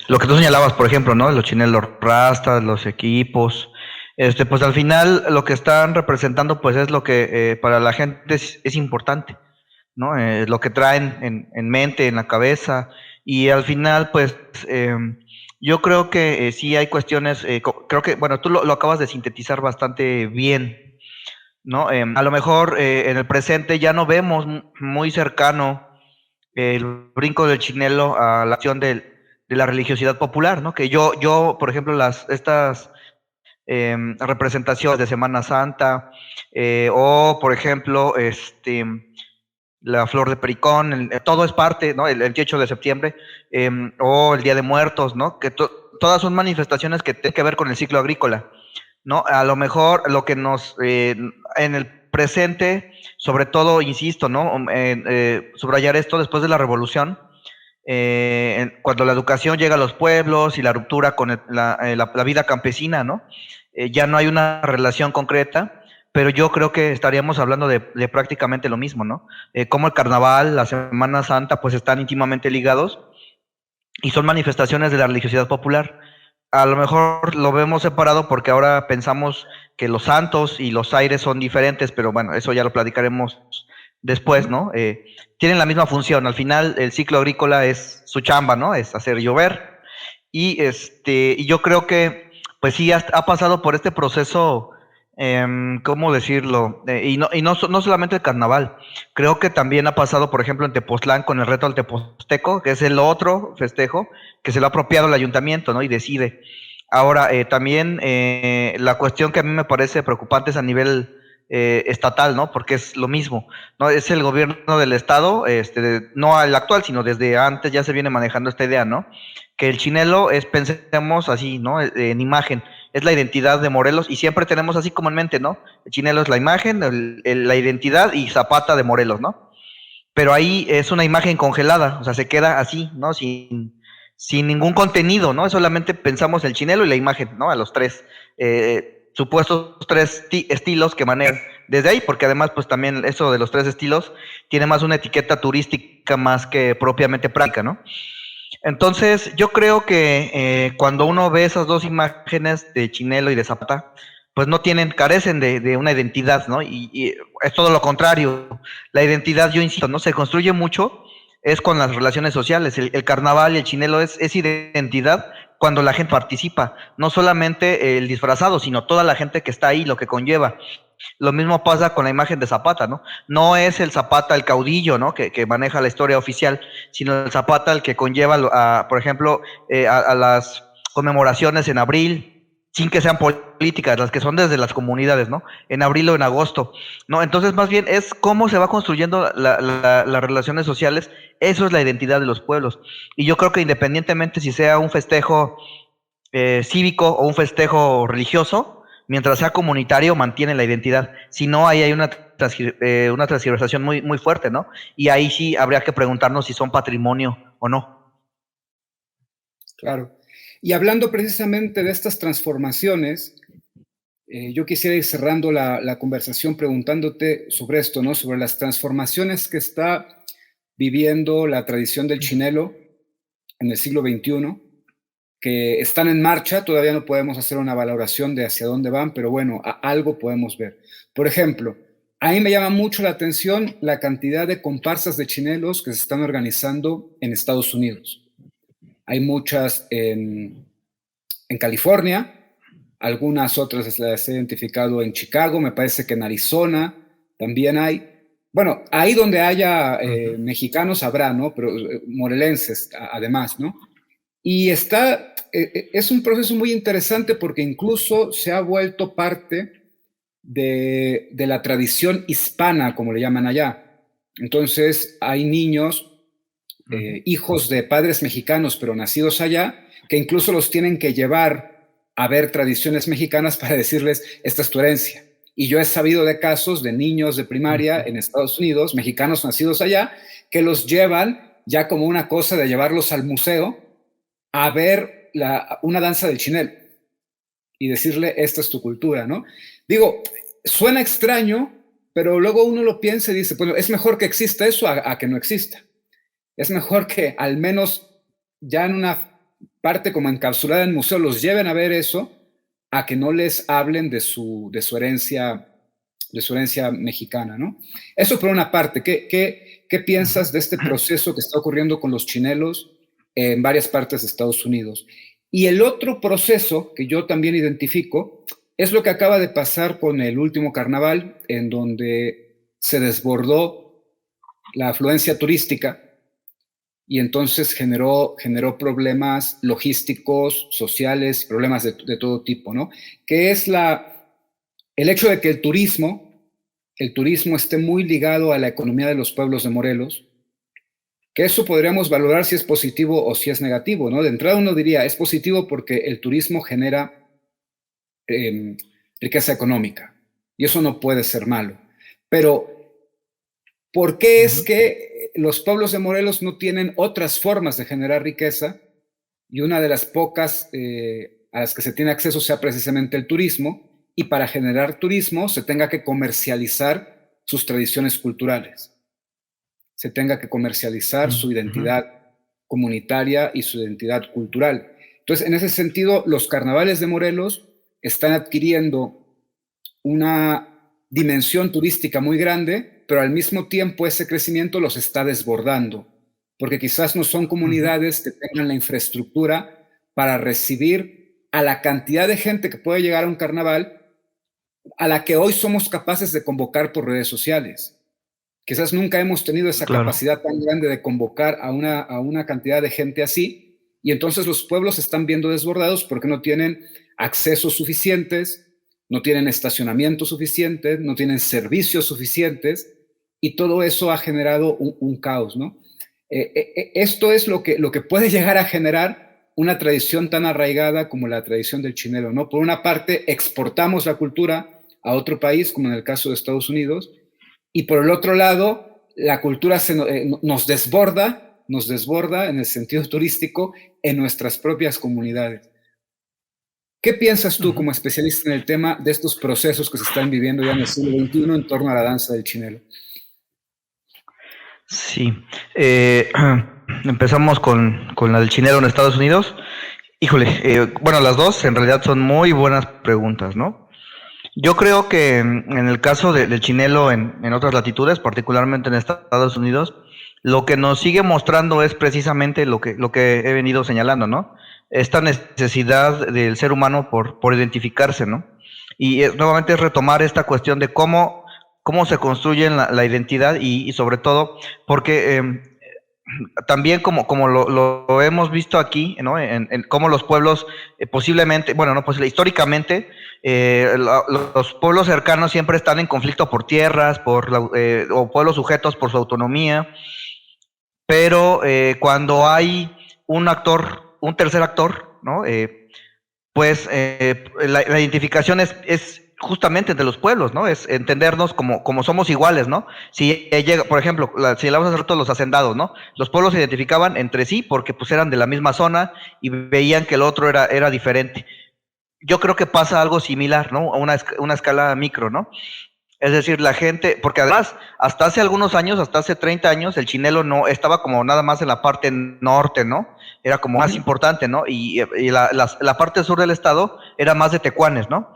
lo que tú señalabas, por ejemplo, ¿no? Los chinelos rastas, los equipos, pues al final lo que están representando, pues es lo que para la gente es importante, ¿no? Lo que traen en mente, en la cabeza, y al final, pues, yo creo que sí hay cuestiones, creo que, bueno, tú lo acabas de sintetizar bastante bien, ¿no? A lo mejor en el presente ya no vemos muy cercano el brinco del chinelo a la acción de la religiosidad popular, ¿no? Que yo por ejemplo, estas representaciones de Semana Santa, o por ejemplo, la Flor de Pericón, todo es parte, ¿no? El 18 de septiembre, o el Día de Muertos, ¿no? Que todas son manifestaciones que tienen que ver con el ciclo agrícola, ¿no? A lo mejor lo que nos, en el presente, sobre todo, insisto, ¿no? Subrayar esto después de la revolución, cuando la educación llega a los pueblos y la ruptura con la vida campesina, ¿no? Ya no hay una relación concreta, pero yo creo que estaríamos hablando de prácticamente lo mismo, ¿no? Como el carnaval, la Semana Santa, pues están íntimamente ligados y son manifestaciones de la religiosidad popular. A lo mejor lo vemos separado porque ahora pensamos que los santos y los aires son diferentes, pero bueno, eso ya lo platicaremos después, ¿no? Tienen la misma función. Al final, el ciclo agrícola es su chamba, ¿no? Es hacer llover. Y yo creo que pues sí ha pasado por este proceso, ¿cómo decirlo? No solamente el carnaval, creo que también ha pasado, por ejemplo, en Tepoztlán con el reto al Teposteco, que es el otro festejo que se lo ha apropiado el ayuntamiento, ¿no? Y decide. Ahora, también la cuestión que a mí me parece preocupante es a nivel estatal, ¿no? Porque es lo mismo, ¿no? Es el gobierno del estado, no el actual, sino desde antes ya se viene manejando esta idea, ¿no? Que el chinelo es, pensemos así, ¿no? En imagen, es la identidad de Morelos y siempre tenemos así como en mente, ¿no? El chinelo es la imagen, la identidad y Zapata de Morelos, ¿no? Pero ahí es una imagen congelada, o sea, se queda así, ¿no? Sin ningún contenido, ¿no? Solamente pensamos el chinelo y la imagen, ¿no? A los tres supuestos tres estilos que manejan desde ahí, porque además, pues también eso de los tres estilos tiene más una etiqueta turística más que propiamente práctica, ¿no? Entonces, yo creo que cuando uno ve esas dos imágenes de Chinelo y de Zapata, pues no tienen, carecen de una identidad, ¿no? Y es todo lo contrario. La identidad, yo insisto, ¿no? Se construye mucho, es con las relaciones sociales. El carnaval y el Chinelo es identidad cuando la gente participa, no solamente el disfrazado, sino toda la gente que está ahí, lo que conlleva. Lo mismo pasa con la imagen de Zapata, ¿no? No es el Zapata el caudillo, ¿no? Que maneja la historia oficial, sino el Zapata el que conlleva, por ejemplo, a las conmemoraciones en abril, sin que sean políticas, las que son desde las comunidades, ¿no? En abril o en agosto, ¿no? Entonces, más bien es cómo se va construyendo las relaciones sociales, eso es la identidad de los pueblos. Y yo creo que independientemente si sea un festejo cívico o un festejo religioso, mientras sea comunitario, mantiene la identidad. Si no, ahí hay una transgiversación muy fuerte, ¿no? Y ahí sí habría que preguntarnos si son patrimonio o no. Claro. Y hablando precisamente de estas transformaciones, yo quisiera ir cerrando la conversación preguntándote sobre esto, ¿no? Sobre las transformaciones que está viviendo la tradición del chinelo en el siglo XXI, que están en marcha, todavía no podemos hacer una valoración de hacia dónde van, pero bueno, algo podemos ver. Por ejemplo, a mí me llama mucho la atención la cantidad de comparsas de chinelos que se están organizando en Estados Unidos. Hay muchas en California, algunas otras las he identificado en Chicago, me parece que en Arizona también hay. Bueno, ahí donde haya mexicanos habrá, ¿no? Pero morelenses además, ¿no? Y es un proceso muy interesante porque incluso se ha vuelto parte de la tradición hispana, como le llaman allá. Entonces, hay niños, hijos de padres mexicanos, pero nacidos allá, que incluso los tienen que llevar a ver tradiciones mexicanas para decirles, esta es tu herencia. Y yo he sabido de casos de niños de primaria en Estados Unidos, mexicanos nacidos allá, que los llevan ya como una cosa de llevarlos al museo a ver una danza del chinelo y decirle, esta es tu cultura, ¿no? Digo, suena extraño, pero luego uno lo piensa y dice, bueno, es mejor que exista eso a que no exista. Es mejor que al menos ya en una parte como encapsulada en el museo los lleven a ver eso, a que no les hablen de su herencia mexicana, ¿no? Eso por una parte. ¿Qué piensas de este proceso que está ocurriendo con los chinelos en varias partes de Estados Unidos? Y el otro proceso que yo también identifico es lo que acaba de pasar con el último carnaval, en donde se desbordó la afluencia turística y entonces generó problemas logísticos, sociales, problemas de todo tipo, ¿no? Que es el hecho de que el turismo esté muy ligado a la economía de los pueblos de Morelos, que eso podríamos valorar si es positivo o si es negativo, ¿no? De entrada uno diría, es positivo porque el turismo genera riqueza económica, y eso no puede ser malo. Pero, ¿por qué es que los pueblos de Morelos no tienen otras formas de generar riqueza? Y una de las pocas a las que se tiene acceso sea precisamente el turismo, y para generar turismo se tenga que comercializar sus tradiciones culturales, se tenga que comercializar su identidad comunitaria y su identidad cultural. Entonces, en ese sentido, los carnavales de Morelos están adquiriendo una dimensión turística muy grande, pero al mismo tiempo ese crecimiento los está desbordando, porque quizás no son comunidades que tengan la infraestructura para recibir a la cantidad de gente que puede llegar a un carnaval, a la que hoy somos capaces de convocar por redes sociales. Quizás nunca hemos tenido esa capacidad tan grande de convocar a una cantidad de gente así, y entonces los pueblos se están viendo desbordados porque no tienen accesos suficientes, no tienen estacionamiento suficiente, no tienen servicios suficientes, y todo eso ha generado un caos, ¿no? Esto es lo que puede llegar a generar una tradición tan arraigada como la tradición del chinelo, ¿no? Por una parte, exportamos la cultura a otro país, como en el caso de Estados Unidos, y por el otro lado, la cultura nos desborda en el sentido turístico en nuestras propias comunidades. ¿Qué piensas tú como especialista en el tema de estos procesos que se están viviendo ya en el siglo XXI en torno a la danza del chinelo? Sí, empezamos con la del chinelo en Estados Unidos. Híjole, bueno, las dos en realidad son muy buenas preguntas, ¿no? Yo creo que en el caso del chinelo en otras latitudes, particularmente en Estados Unidos, lo que nos sigue mostrando es precisamente lo que he venido señalando, ¿no? Esta necesidad del ser humano por identificarse, ¿no? Y nuevamente es retomar esta cuestión de cómo se construye la identidad y sobre todo porque también como lo hemos visto aquí, ¿no? En cómo los pueblos posiblemente, bueno, no posible, históricamente, los pueblos cercanos siempre están en conflicto por tierras, o pueblos sujetos por su autonomía, pero cuando hay un tercer actor, ¿no? Pues la identificación es justamente entre los pueblos, ¿no? Es entendernos como somos iguales, ¿no? Si llega, por ejemplo, si hablamos hace rato de los hacendados, ¿no? Los pueblos se identificaban entre sí porque pues eran de la misma zona y veían que el otro era diferente. Yo creo que pasa algo similar, ¿no? A una escala micro, ¿no? Es decir, la gente, porque además, hasta hace algunos años, hasta hace 30 años, el chinelo no estaba como nada más en la parte norte, ¿no? Era como más importante, ¿no? Y la parte sur del estado era más de tecuanes, ¿no?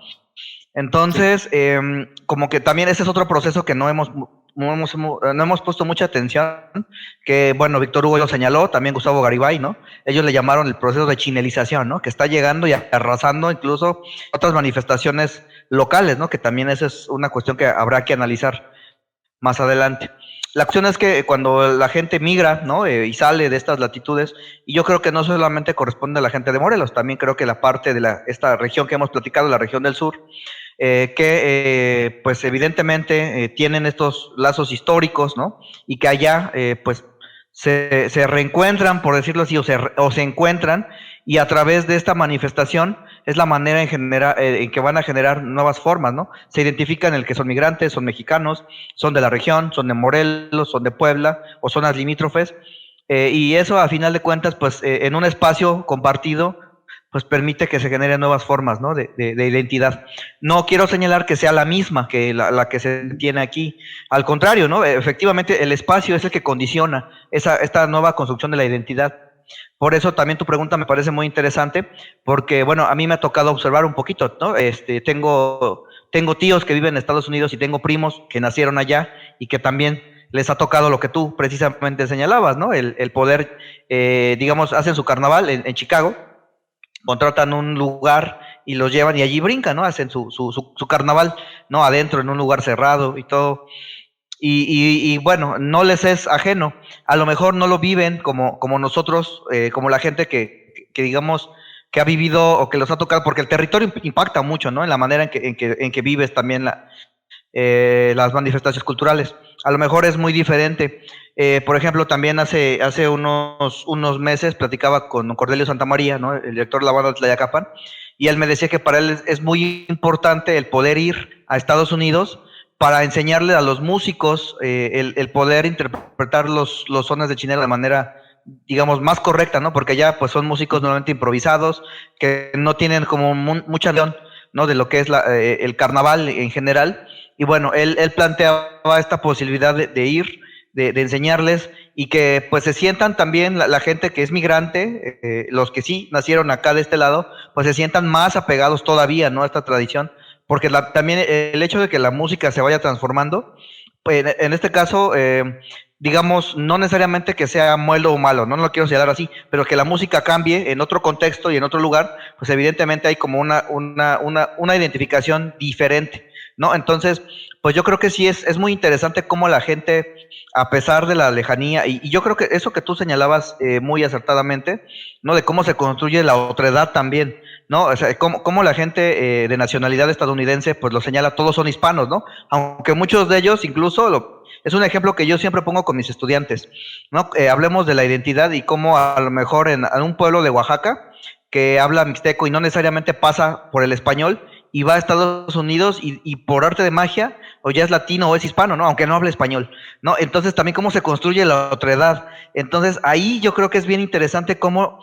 Entonces, como que también ese es otro proceso que no hemos puesto mucha atención, que bueno, Víctor Hugo lo señaló, también Gustavo Garibay, ¿no? Ellos le llamaron el proceso de chinelización, ¿no? Que está llegando y arrasando incluso otras manifestaciones locales, ¿no? Que también esa es una cuestión que habrá que analizar más adelante. La cuestión es que cuando la gente migra, ¿no? Y sale de estas latitudes, y yo creo que no solamente corresponde a la gente de Morelos, también creo que la parte de esta región que hemos platicado, la región del sur, que pues evidentemente tienen estos lazos históricos, ¿no? Y que allá pues se reencuentran, por decirlo así, o se encuentran, y a través de esta manifestación es la manera en que van a generar nuevas formas, ¿no? Se identifican el que son migrantes, son mexicanos, son de la región, son de Morelos, son de Puebla o zonas limítrofes, y eso a final de cuentas, pues en un espacio compartido, pues permite que se generen nuevas formas, ¿no? de identidad. No quiero señalar que sea la misma que la que se tiene aquí, al contrario, ¿no? Efectivamente el espacio es el que condiciona esta nueva construcción de la identidad. Por eso también tu pregunta me parece muy interesante, porque bueno, a mí me ha tocado observar un poquito, ¿no? Tengo tíos que viven en Estados Unidos y tengo primos que nacieron allá y que también les ha tocado lo que tú precisamente señalabas, ¿no? El poder, digamos, hacen su carnaval en Chicago, contratan un lugar y los llevan y allí brincan, ¿no? Hacen su carnaval, ¿no? Adentro, en un lugar cerrado y todo. Y bueno, no les es ajeno. A lo mejor no lo viven como nosotros, como la gente que digamos que ha vivido o que los ha tocado, porque el territorio impacta mucho, ¿no? En la manera en que vives también las manifestaciones culturales. A lo mejor es muy diferente. Por ejemplo, también hace unos meses platicaba con Cordelio Santamaría, ¿no? El director de la banda de Tlayacapan, y él me decía que para él es muy importante el poder ir a Estados Unidos para enseñarle a los músicos el poder interpretar los sones de chinelo de manera, digamos, más correcta, ¿no? Porque ya pues son músicos normalmente improvisados, que no tienen como mucha noción, ¿no? De lo que es el carnaval en general. Y bueno, él planteaba esta posibilidad de ir, de enseñarles y que pues se sientan también la gente que es migrante, los que sí nacieron acá de este lado, pues se sientan más apegados todavía, ¿no? A esta tradición, porque también el hecho de que la música se vaya transformando, pues en este caso, digamos, no necesariamente que sea bueno o malo, no lo quiero señalar así, pero que la música cambie en otro contexto y en otro lugar, pues evidentemente hay como una identificación diferente, ¿no? Entonces, pues yo creo que sí es muy interesante cómo la gente, a pesar de la lejanía, y yo creo que eso que tú señalabas muy acertadamente, ¿no? De cómo se construye la otredad también, ¿no? O sea, cómo la gente de nacionalidad estadounidense, pues lo señala, todos son hispanos, ¿no? Aunque muchos de ellos incluso es un ejemplo que yo siempre pongo con mis estudiantes, ¿no? Hablemos de la identidad y cómo a lo mejor en un pueblo de Oaxaca que habla mixteco y no necesariamente pasa por el español y va a Estados Unidos y por arte de magia o ya es latino o es hispano, ¿no? Aunque no hable español, ¿no? Entonces también cómo se construye la otredad. Entonces ahí yo creo que es bien interesante cómo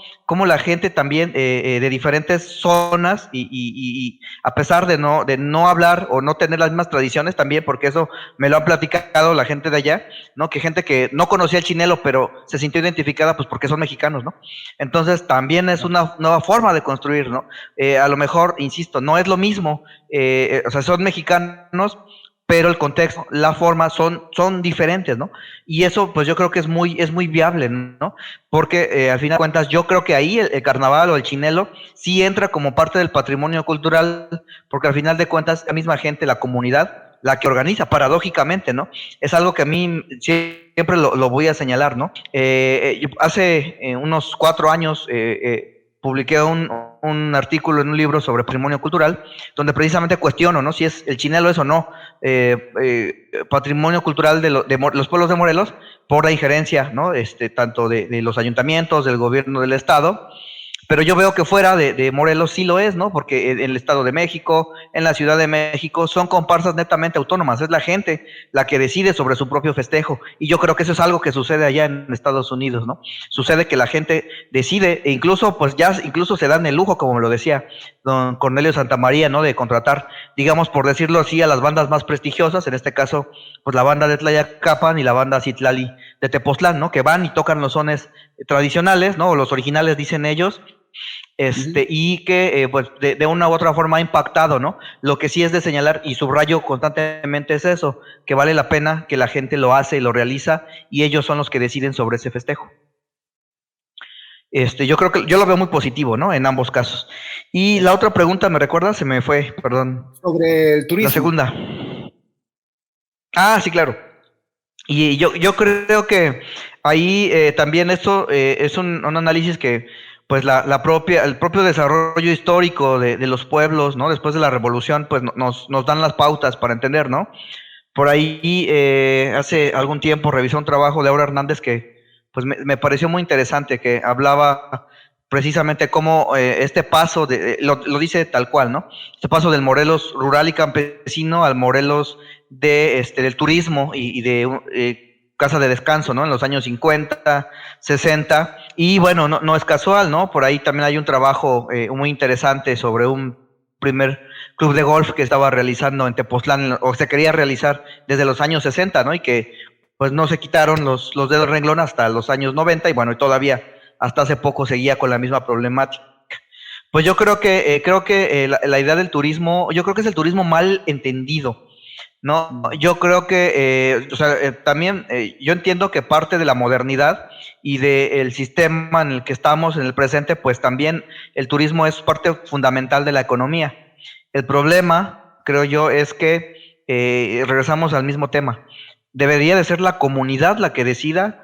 la gente también de diferentes zonas y a pesar de no hablar o no tener las mismas tradiciones también, porque eso me lo han platicado la gente de allá, ¿no? Que gente que no conocía el chinelo, pero se sintió identificada pues porque son mexicanos, ¿no? Entonces también es una nueva forma de construir, ¿no? A lo mejor, insisto, no es lo mismo, o sea, son mexicanos, pero el contexto, la forma son diferentes, ¿no? Y eso, pues yo creo que es muy viable, ¿no? Porque al final de cuentas, yo creo que ahí el carnaval o el chinelo sí entra como parte del patrimonio cultural, porque al final de cuentas, la misma gente, la comunidad, la que organiza, paradójicamente, ¿no? Es algo que a mí siempre lo voy a señalar, ¿no? Hace unos 4 años publiqué un artículo en un libro sobre patrimonio cultural, donde precisamente cuestiono, ¿no? Si es el chinelo es o no patrimonio cultural de los pueblos de Morelos por la injerencia, ¿no? Tanto de los ayuntamientos, del gobierno del estado, pero yo veo que fuera de Morelos sí lo es, ¿no? Porque en el Estado de México, en la Ciudad de México, son comparsas netamente autónomas. Es la gente la que decide sobre su propio festejo. Y yo creo que eso es algo que sucede allá en Estados Unidos, ¿no? Sucede que la gente decide, e incluso, pues ya incluso se dan el lujo, como me lo decía don Cornelio Santamaría, ¿no? De contratar, digamos, por decirlo así, a las bandas más prestigiosas, en este caso, pues la banda de Tlayacapan y la banda Citlali de Tepoztlán, ¿no? Que van y tocan los sones tradicionales, ¿no? O los originales, dicen ellos, y que pues de una u otra forma ha impactado, ¿no? Lo que sí es de señalar y subrayo constantemente es eso, que vale la pena que la gente lo hace y lo realiza y ellos son los que deciden sobre ese festejo. Yo creo que yo lo veo muy positivo, ¿no? En ambos casos. Y la otra pregunta, ¿me recuerdas? Se me fue, perdón. Sobre el turismo. La segunda. Ah, sí, claro. Y yo creo que ahí también esto es un análisis que pues el propio desarrollo histórico de los pueblos, ¿no? Después de la revolución, pues nos dan las pautas para entender, ¿no? Por ahí hace algún tiempo revisé un trabajo de Aura Hernández que pues me pareció muy interesante, que hablaba precisamente cómo este paso, lo dice tal cual, ¿no? Este paso del Morelos rural y campesino al Morelos del turismo y de casa de descanso, ¿no? En los años 50, 60, y bueno, no es casual, ¿no? Por ahí también hay un trabajo muy interesante sobre un primer club de golf que estaba realizando en Tepoztlán, o se quería realizar desde los años 60, ¿no? Y que pues no se quitaron los dedos renglón hasta los años 90 y bueno, y todavía hasta hace poco seguía con la misma problemática. Pues yo creo que la idea del turismo, yo creo que es el turismo mal entendido, ¿no? Yo creo que, o sea, también yo entiendo que parte de la modernidad y del sistema en el que estamos en el presente, pues también el turismo es parte fundamental de la economía. El problema, creo yo, es que regresamos al mismo tema. Debería de ser la comunidad la que decida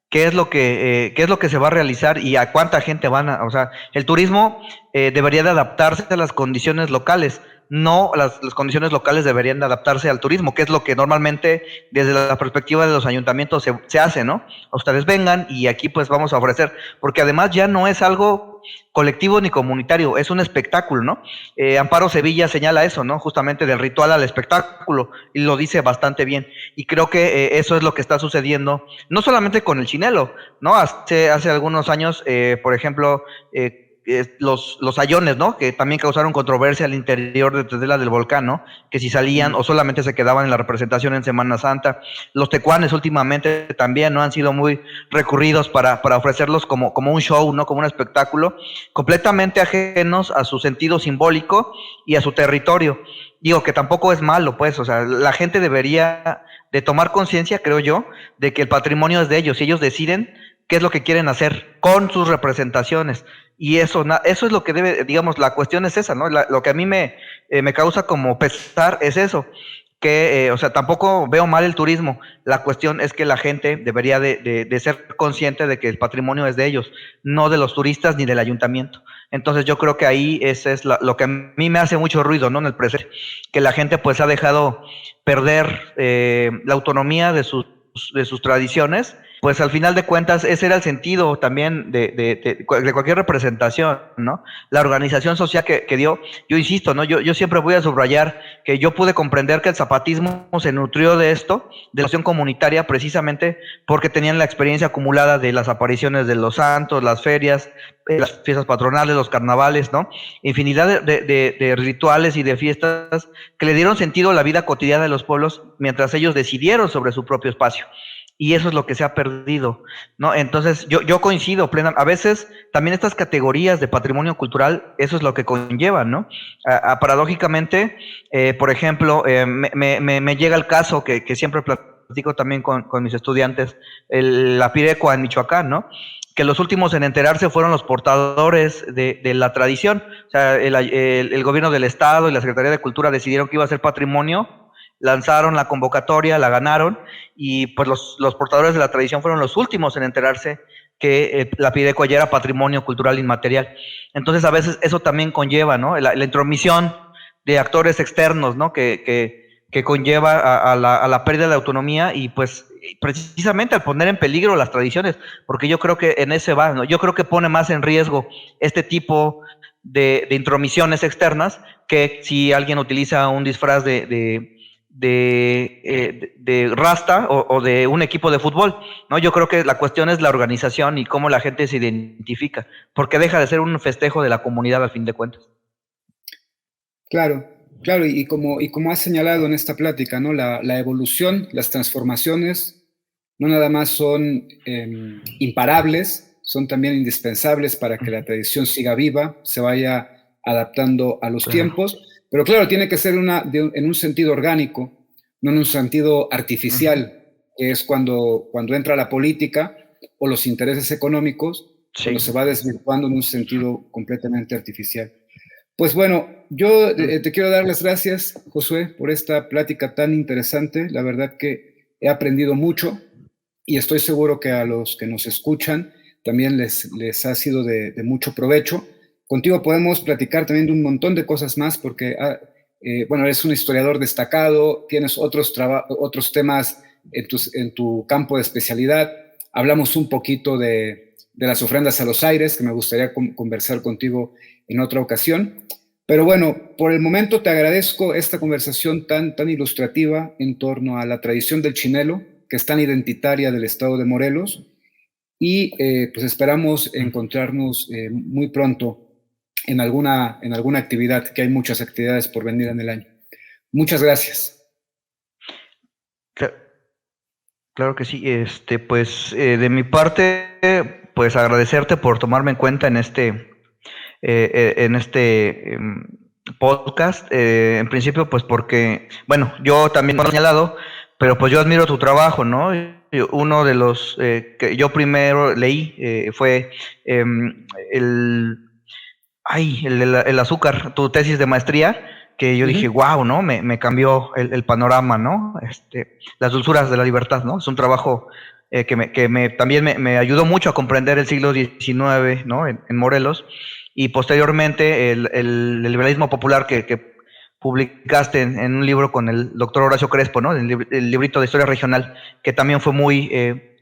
qué es lo que se va a realizar y a cuánta gente van a, o sea, el turismo debería de adaptarse a las condiciones locales, no las condiciones locales deberían de adaptarse al turismo, que es lo que normalmente desde la perspectiva de los ayuntamientos se hace, ¿no? Ustedes vengan y aquí pues vamos a ofrecer, porque además ya no es algo colectivo ni comunitario, es un espectáculo, ¿no? Amparo Sevilla señala eso, ¿no? Justamente del ritual al espectáculo, y lo dice bastante bien, y creo que eso es lo que está sucediendo, no solamente con el chinelo, ¿no? Hace algunos años, por ejemplo, los hayones, ¿no? Que también causaron controversia al interior de Tetela del volcán, ¿no? Que si salían o solamente se quedaban en la representación en Semana Santa. Los tecuanes últimamente también, ¿no? Han sido muy recurridos para ofrecerlos como un show, ¿no? Como un espectáculo, completamente ajenos a su sentido simbólico y a su territorio. Digo que tampoco es malo, pues, o sea, la gente debería de tomar conciencia, creo yo, de que el patrimonio es de ellos y ellos deciden qué es lo que quieren hacer con sus representaciones. Y eso es lo que debe, digamos, la cuestión es esa, ¿no? Lo que a mí me causa como pesar es eso, que, o sea, tampoco veo mal el turismo. La cuestión es que la gente debería de ser consciente de que el patrimonio es de ellos, no de los turistas ni del ayuntamiento. Entonces yo creo que ahí ese es lo que a mí me hace mucho ruido, ¿no? En el presente, que la gente pues ha dejado perder la autonomía de sus tradiciones. Pues al final de cuentas ese era el sentido también de cualquier representación, ¿no? La organización social que dio, yo insisto, ¿no? Yo siempre voy a subrayar que yo pude comprender que el zapatismo se nutrió de esto, de la acción comunitaria, precisamente porque tenían la experiencia acumulada de las apariciones de los santos, las ferias, las fiestas patronales, los carnavales, ¿no? Infinidad de rituales y de fiestas que le dieron sentido a la vida cotidiana de los pueblos mientras ellos decidieron sobre su propio espacio. Y eso es lo que se ha perdido, ¿no? Entonces, yo coincido plenamente. A veces también estas categorías de patrimonio cultural, eso es lo que conllevan, ¿no? Paradójicamente, por ejemplo, me llega el caso que siempre platico también con mis estudiantes, la Pirecua en Michoacán, ¿no? Que los últimos en enterarse fueron los portadores de la tradición. O sea, el gobierno del estado y la Secretaría de Cultura decidieron que iba a ser patrimonio, lanzaron la convocatoria, la ganaron, y pues los portadores de la tradición fueron los últimos en enterarse que la Pirecua ya era patrimonio cultural inmaterial. Entonces a veces eso también conlleva, ¿no? La intromisión de actores externos, ¿no? Que conlleva a la pérdida de autonomía y pues precisamente al poner en peligro las tradiciones, porque yo creo que en ese va, ¿no? Yo creo que pone más en riesgo este tipo de intromisiones externas que si alguien utiliza un disfraz de rasta o de un equipo de fútbol, ¿no? Yo creo que la cuestión es la organización y cómo la gente se identifica, porque deja de ser un festejo de la comunidad al fin de cuentas. Claro, claro, y como has señalado en esta plática, ¿no? La evolución, las transformaciones, no nada más son imparables, son también indispensables para que la tradición siga viva, se vaya adaptando a los tiempos, pero claro, tiene que ser en un sentido orgánico, no en un sentido artificial, que es cuando entra la política o los intereses económicos, cuando se va desvirtuando en un sentido completamente artificial. Pues bueno, yo te quiero dar las gracias, Josué, por esta plática tan interesante. La verdad que he aprendido mucho y estoy seguro que a los que nos escuchan también les ha sido de mucho provecho. Contigo podemos platicar también de un montón de cosas más porque, bueno, eres un historiador destacado, tienes otros temas en tu campo de especialidad. Hablamos un poquito de las ofrendas a los aires, que me gustaría conversar contigo en otra ocasión. Pero bueno, por el momento te agradezco esta conversación tan ilustrativa en torno a la tradición del chinelo, que es tan identitaria del estado de Morelos, y pues esperamos encontrarnos muy pronto en alguna actividad, que hay muchas actividades por venir en el año. Muchas gracias. Claro que sí, pues de mi parte, pues agradecerte por tomarme en cuenta en este podcast, en principio pues porque, bueno, yo también lo he señalado, pero pues yo admiro tu trabajo, ¿no? Uno de los que yo primero leí fue el azúcar, tu tesis de maestría, que yo dije, wow, ¿no? Me cambió el panorama, ¿no? Las dulzuras de la libertad, ¿no? Es un trabajo que también me ayudó mucho a comprender el siglo XIX, ¿no? En Morelos, y posteriormente el liberalismo popular que publicaste en un libro con el doctor Horacio Crespo, ¿no? El librito de historia regional, que también fue muy,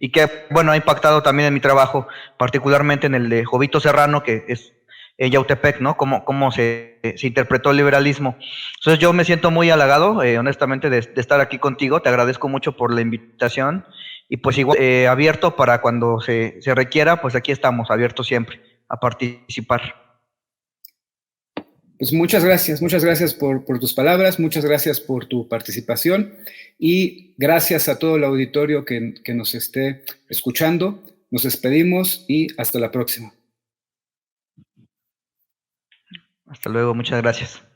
y que, bueno, ha impactado también en mi trabajo, particularmente en el de Jovito Serrano, que es Yautepec, ¿no? Cómo se interpretó el liberalismo. Entonces yo me siento muy halagado, honestamente, de estar aquí contigo. Te agradezco mucho por la invitación y pues igual abierto para cuando se requiera, pues aquí estamos, abiertos siempre a participar. Pues muchas gracias por tus palabras, muchas gracias por tu participación y gracias a todo el auditorio que nos esté escuchando. Nos despedimos y hasta la próxima. Hasta luego, muchas gracias.